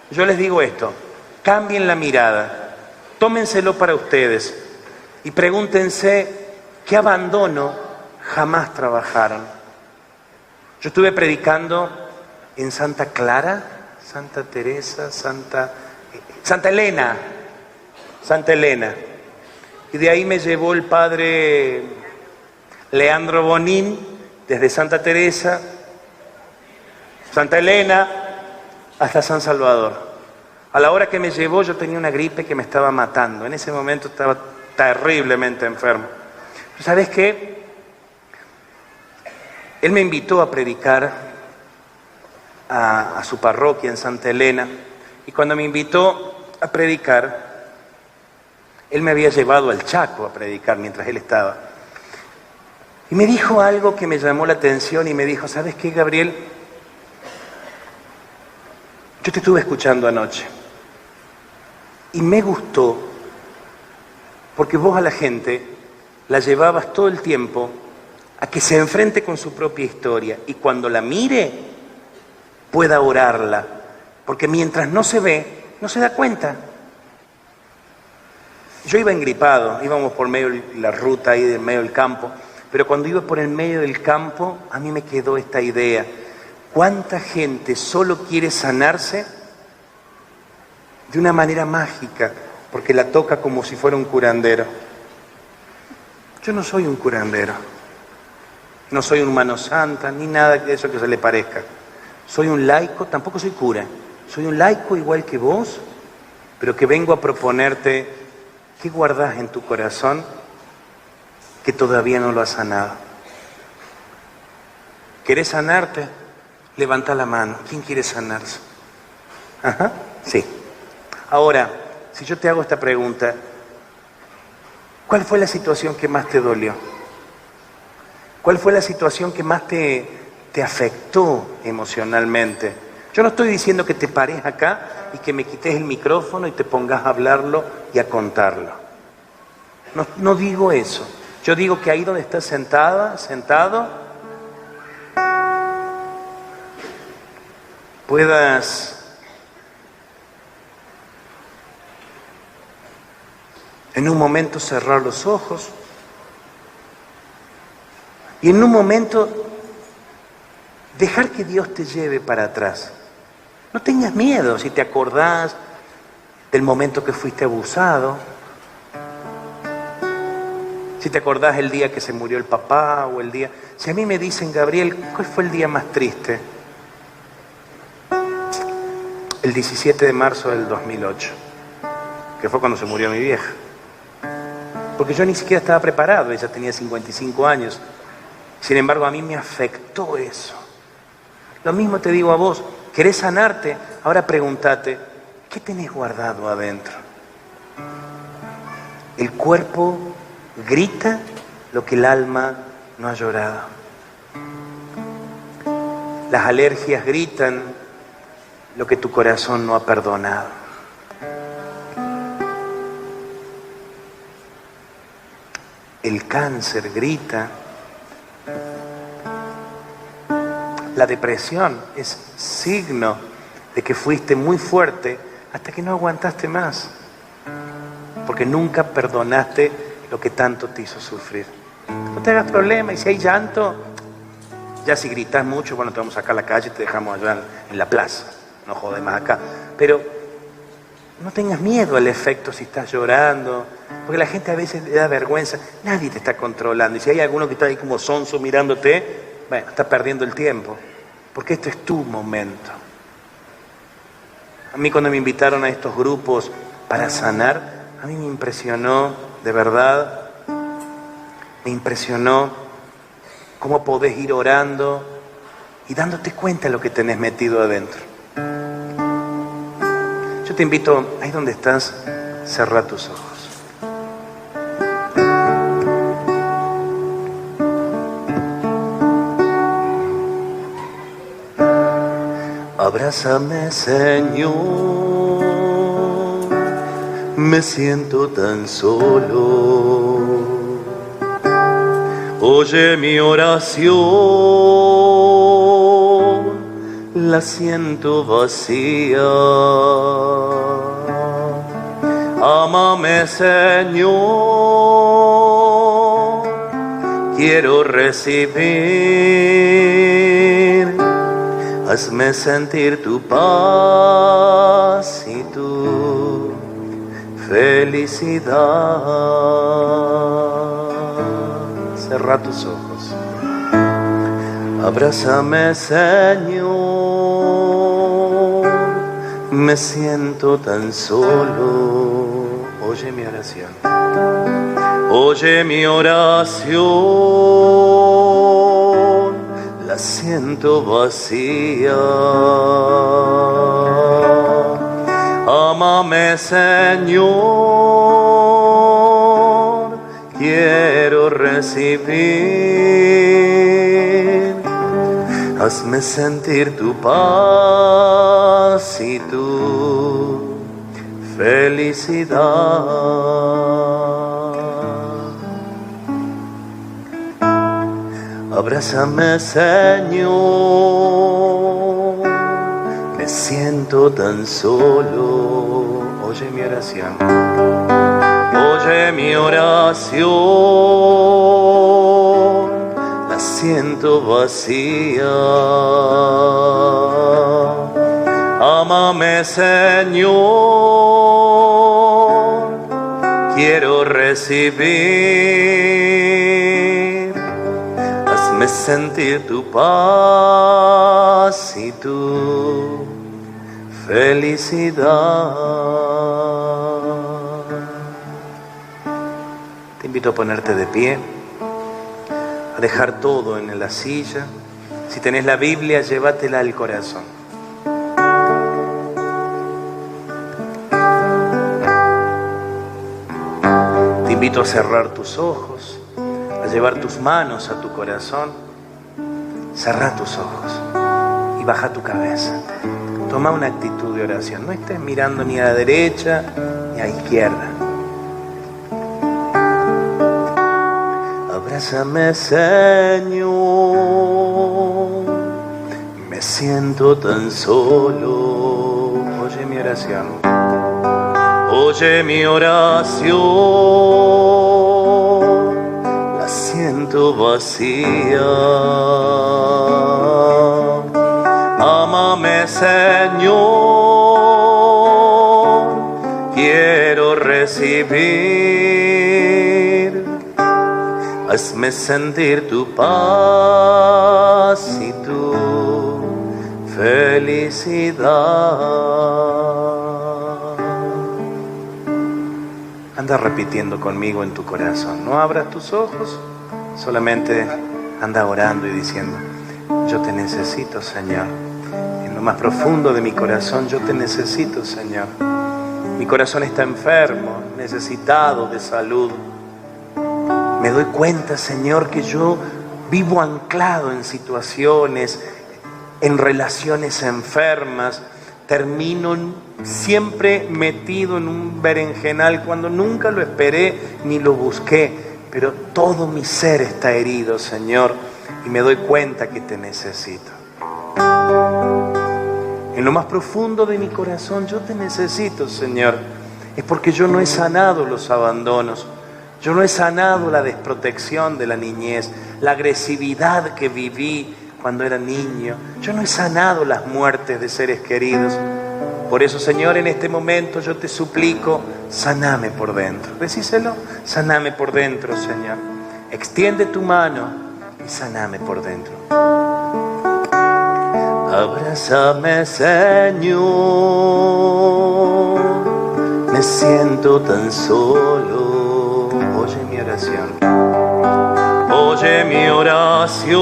Yo les digo esto, cambien la mirada, tómenselo para ustedes y pregúntense qué abandono jamás trabajaron. Yo estuve predicando en Santa Clara, Santa Teresa, Santa Elena. Y de ahí me llevó el padre Leandro Bonín, desde Santa Teresa, Santa Elena, hasta San Salvador. A la hora que me llevó yo tenía una gripe que me estaba matando. En ese momento estaba terriblemente enfermo. ¿Sabes qué? Él me invitó a predicar a su parroquia en Santa Elena. Y cuando me invitó a predicar, él me había llevado al Chaco a predicar mientras él estaba. Y me dijo algo que me llamó la atención y me dijo, ¿sabes qué, Gabriel? Yo te estuve escuchando anoche y me gustó porque vos a la gente la llevabas todo el tiempo a que se enfrente con su propia historia y cuando la mire pueda orarla, porque mientras no se ve, no se da cuenta. Yo iba engripado, íbamos por medio de la ruta ahí del medio del campo, pero cuando iba por el medio del campo a mí me quedó esta idea. ¿Cuánta gente solo quiere sanarse de una manera mágica porque la toca como si fuera un curandero? Yo no soy un curandero, no soy un mano santa, ni nada de eso que se le parezca. Soy un laico, tampoco soy cura, soy un laico igual que vos, pero que vengo a proponerte. ¿Qué guardás en tu corazón que todavía no lo has sanado? ¿Querés sanarte? Levanta la mano. ¿Quién quiere sanarse? Ajá, sí. Ahora, si yo te hago esta pregunta, ¿cuál fue la situación que más te dolió? ¿Cuál fue la situación que más te afectó emocionalmente? Yo no estoy diciendo que te pares acá y que me quites el micrófono y te pongas a hablarlo y a contarlo. No digo eso. Yo digo que ahí donde estás sentado, puedas en un momento cerrar los ojos y en un momento dejar que Dios te lleve para atrás. No tengas miedo si te acordás del momento que fuiste abusado, si te acordás el día que se murió el papá o el día... Si a mí me dicen, Gabriel, ¿cuál fue el día más triste? el 17 de marzo del 2008, que fue cuando se murió mi vieja. Porque yo ni siquiera estaba preparado, ella tenía 55 años. Sin embargo, a mí me afectó eso. Lo mismo te digo a vos, ¿querés sanarte? Ahora pregúntate, ¿qué tenés guardado adentro? El cuerpo grita lo que el alma no ha llorado. Las alergias gritan lo que tu corazón no ha perdonado. El cáncer grita. La depresión es signo de que fuiste muy fuerte hasta que no aguantaste más, porque nunca perdonaste lo que tanto te hizo sufrir. No te hagas problema, y si hay llanto, ya si gritas mucho, bueno, te vamos a sacar a la calle y te dejamos allá en la plaza, no jodes más acá. Pero no tengas miedo al efecto si estás llorando, porque la gente a veces le da vergüenza. Nadie te está controlando, y si hay alguno que está ahí como sonso mirándote, bueno, está perdiendo el tiempo, porque este es tu momento. A mí cuando me invitaron a estos grupos para sanar, a mí me impresionó, de verdad, me impresionó cómo podés ir orando y dándote cuenta de lo que tenés metido adentro. Yo te invito, ahí donde estás, cerrá tus ojos. Abrázame, Señor, me siento tan solo. Oye mi oración, la siento vacía. Ámame, Señor, quiero recibir. Hazme sentir tu paz y tu felicidad. Cerrá tus ojos. Abrázame, Señor, me siento tan solo. Oye mi oración. Oye mi oración, la siento vacía. Ámame, Señor, quiero recibir. Hazme sentir tu paz y tu felicidad. Abrázame, Señor, me siento tan solo. Oye mi oración. Oye mi oración, la siento vacía. Ámame, Señor, quiero recibir. Hazme sentir tu paz y tu felicidad. Te invito a ponerte de pie, a dejar todo en la silla. Si tenés la Biblia, llévatela al corazón. Te invito a cerrar tus ojos, a llevar tus manos a tu corazón. Cerrá tus ojos y baja tu cabeza. Toma una actitud de oración. No estés mirando ni a la derecha ni a la izquierda. Abrázame, Señor, me siento tan solo. Oye mi oración. Oye mi oración, la siento vacía. Ámame, Señor, quiero recibir. Hazme sentir tu paz y tu felicidad. Anda repitiendo conmigo en tu corazón. No abras tus ojos, solamente anda orando y diciendo: yo te necesito, Señor. En lo más profundo de mi corazón, yo te necesito, Señor. Mi corazón está enfermo, necesitado de salud. Me doy cuenta, Señor, que yo vivo anclado en situaciones, en relaciones enfermas. Termino siempre metido en un berenjenal cuando nunca lo esperé ni lo busqué. Pero todo mi ser está herido, Señor, y me doy cuenta que te necesito. En lo más profundo de mi corazón, yo te necesito, Señor. Es porque yo no he sanado los abandonos. Yo no he sanado la desprotección de la niñez, la agresividad que viví cuando era niño. Yo no he sanado las muertes de seres queridos. Por eso, Señor, en este momento yo te suplico, saname por dentro. Decíselo, saname por dentro, Señor. Extiende tu mano y saname por dentro. Abrázame, Señor, me siento tan solo. Oye mi oración. Oye mi oración,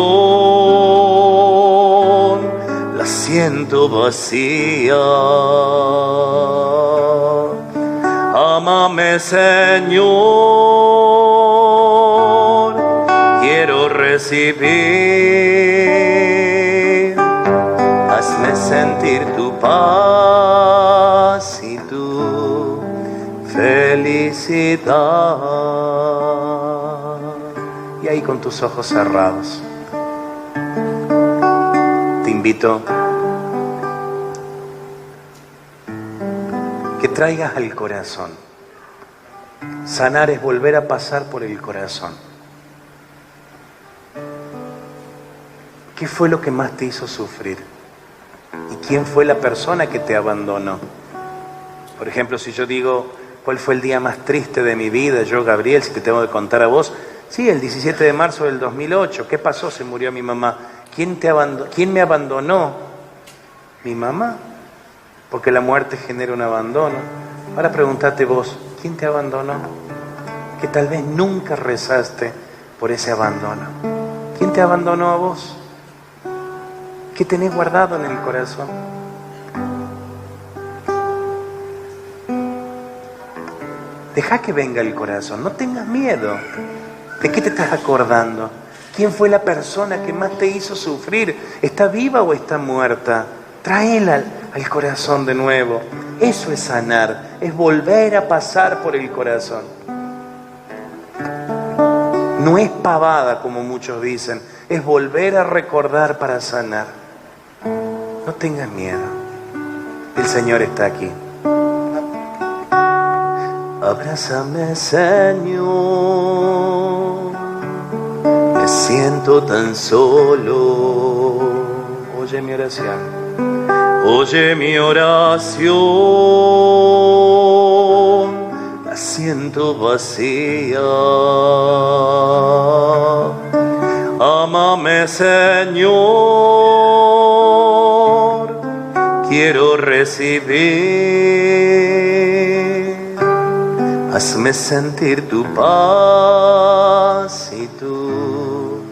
la siento vacía. Ámame, Señor, quiero recibir. Hazme sentir tu paz y tu felicidad. Y ahí con tus ojos cerrados, te invito que traigas al corazón. Sanar es volver a pasar por el corazón. ¿Qué fue lo que más te hizo sufrir? ¿Y quién fue la persona que te abandonó? Por ejemplo, si yo digo, ¿cuál fue el día más triste de mi vida? Yo, Gabriel, si te tengo que contar a vos, sí, el 17 de marzo del 2008. ¿Qué pasó? Se murió mi mamá. ¿Quién me abandonó? Mi mamá. Porque la muerte genera un abandono. Ahora pregúntate vos, ¿quién te abandonó? Que tal vez nunca rezaste por ese abandono. ¿Quién te abandonó a vos? ¿Qué tenés guardado en el corazón? Deja que venga el corazón, no tengas miedo. ¿De qué te estás acordando? ¿Quién fue la persona que más te hizo sufrir? ¿Está viva o está muerta? Tráela al corazón de nuevo. Eso es sanar, es volver a pasar por el corazón. No es pavada como muchos dicen, es volver a recordar para sanar. No tengas miedo, el Señor está aquí. Abrázame, Señor, me siento tan solo. Oye mi oración. Oye mi oración, la siento vacía. Ámame, Señor, quiero recibir. Hazme sentir tu paz y tu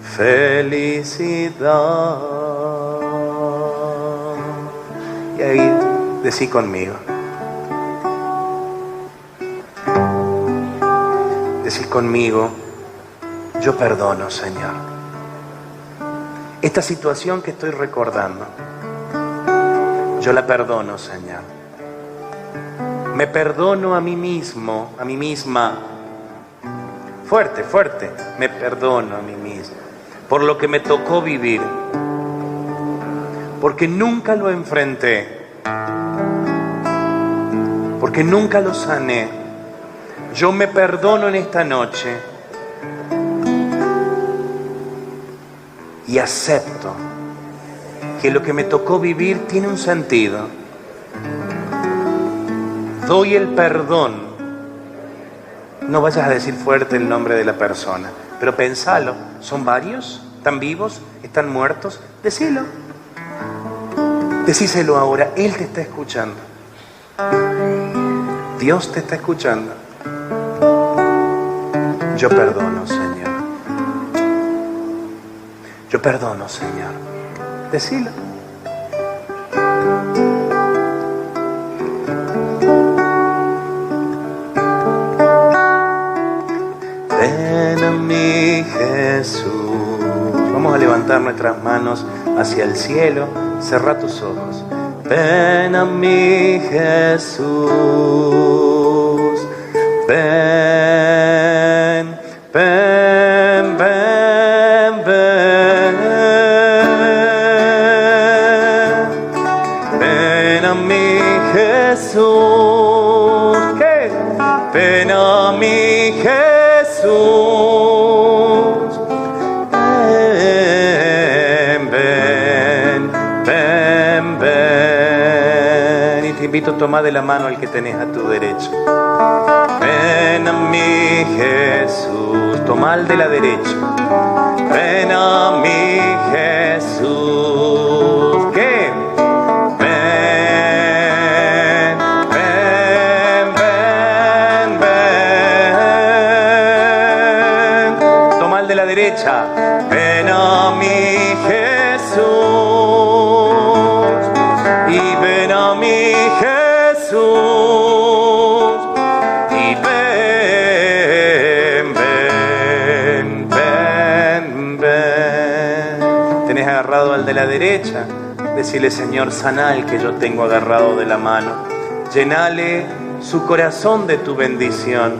felicidad. Y ahí decí conmigo. Decí conmigo, yo perdono, Señor. Esta situación que estoy recordando, yo la perdono, Señor. Me perdono a mí mismo, a mí misma. Fuerte, fuerte. Me perdono a mí mismo por lo que me tocó vivir. Porque nunca lo enfrenté. Porque nunca lo sané. Yo me perdono en esta noche. Y acepto que lo que me tocó vivir tiene un sentido. Doy el perdón. No vayas a decir fuerte el nombre de la persona, pero pensalo. ¿Son varios? ¿Están vivos? ¿Están muertos? Decilo. Decíselo ahora, Él te está escuchando. Dios te está escuchando. Yo perdono, Señor. Yo perdono, Señor. Decilo. Ven a mí, Jesús. Vamos a levantar nuestras manos hacia el cielo. Cerra tus ojos. Ven a mí, Jesús. Ven, ven, ven, ven. Ven a mí, Jesús. ¿Qué? Ven a mí, Jesús. Ven, ven, ven, ven. Y te invito a tomar de la mano al que tenés a tu derecha. Ven a mí, Jesús. Toma al de la derecha. Ven a mí, Jesús. ¿Qué? Ven, ven, ven, ven. Toma al de la derecha. Ven a mí, Jesús. Y ven a mí, Jesús. Agarrado al de la derecha, decirle: Señor, sana al que yo tengo agarrado de la mano, llenale su corazón de tu bendición.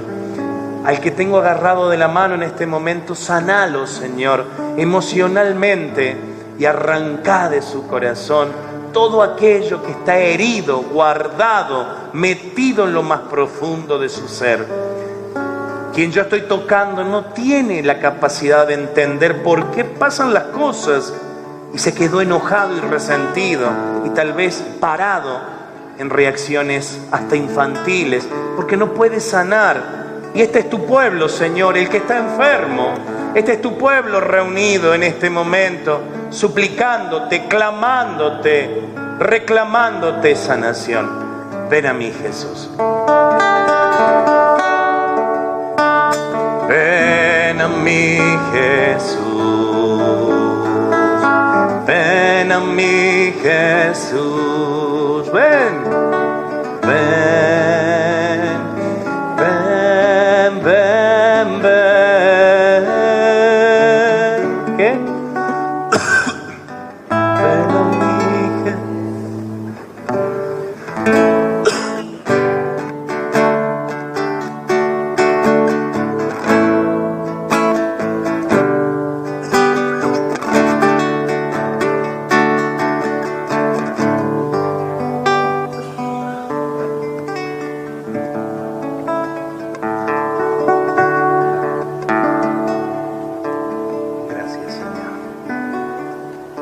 Al que tengo agarrado de la mano en este momento, sanalo, Señor, emocionalmente, y arrancá de su corazón todo aquello que está herido, guardado, metido en lo más profundo de su ser. Quien yo estoy tocando no tiene la capacidad de entender por qué pasan las cosas y se quedó enojado y resentido y tal vez parado en reacciones hasta infantiles porque no puede sanar. Y este es tu pueblo, Señor, el que está enfermo. Este es tu pueblo reunido en este momento, suplicándote, clamándote, reclamándote sanación. Ven a mí, Jesús. Ven a mí, Jesús. Ven a mí, Jesús. Ven, ven, ven, ven, ven. ¿Qué? Ven a mí,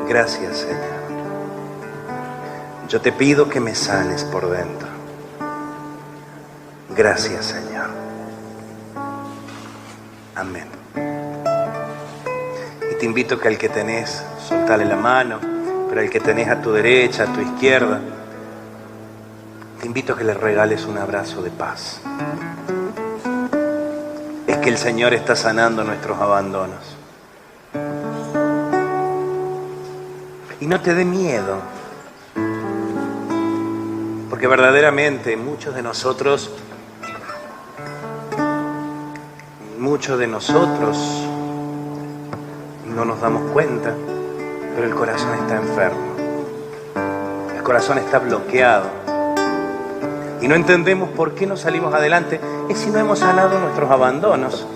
Gracias, Señor. Yo te pido que me sanes por dentro. Gracias, Señor. Amén. Y te invito que al que tenés, soltale la mano, pero al que tenés a tu derecha, a tu izquierda, te invito a que le regales un abrazo de paz. Es que el Señor está sanando nuestros abandonos. Y no te dé miedo, porque verdaderamente muchos de nosotros no nos damos cuenta, pero el corazón está enfermo, el corazón está bloqueado y no entendemos por qué no salimos adelante. Es si no hemos sanado nuestros abandonos,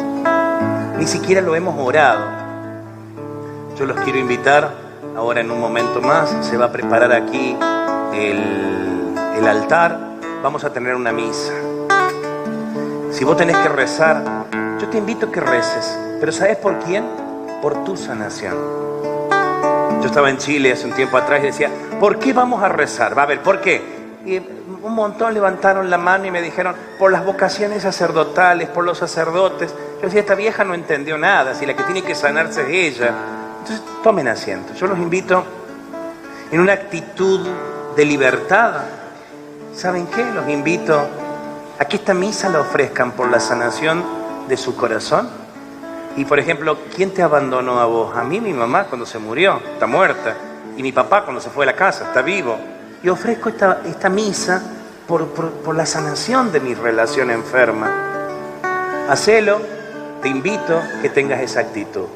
ni siquiera lo hemos orado. Yo los quiero invitar. Ahora en un momento más se va a preparar aquí el altar. Vamos a tener una misa. Si vos tenés que rezar, yo te invito a que reces. Pero ¿sabes por quién? Por tu sanación. Yo estaba en Chile hace un tiempo atrás y decía: ¿por qué vamos a rezar? Va a ver, ¿por qué? Y un montón levantaron la mano y me dijeron: por las vocaciones sacerdotales, por los sacerdotes. Yo decía: esta vieja no entendió nada, si la que tiene que sanarse es ella. Entonces tomen asiento. Yo los invito en una actitud de libertad. ¿Saben qué? Los invito a que esta misa la ofrezcan por la sanación de su corazón. Y por ejemplo, ¿quién te abandonó a vos? A mí mi mamá cuando se murió, está muerta. Y mi papá cuando se fue de la casa, está vivo. Y ofrezco esta misa por la sanación de mi relación enferma. Hacelo, te invito a que tengas esa actitud.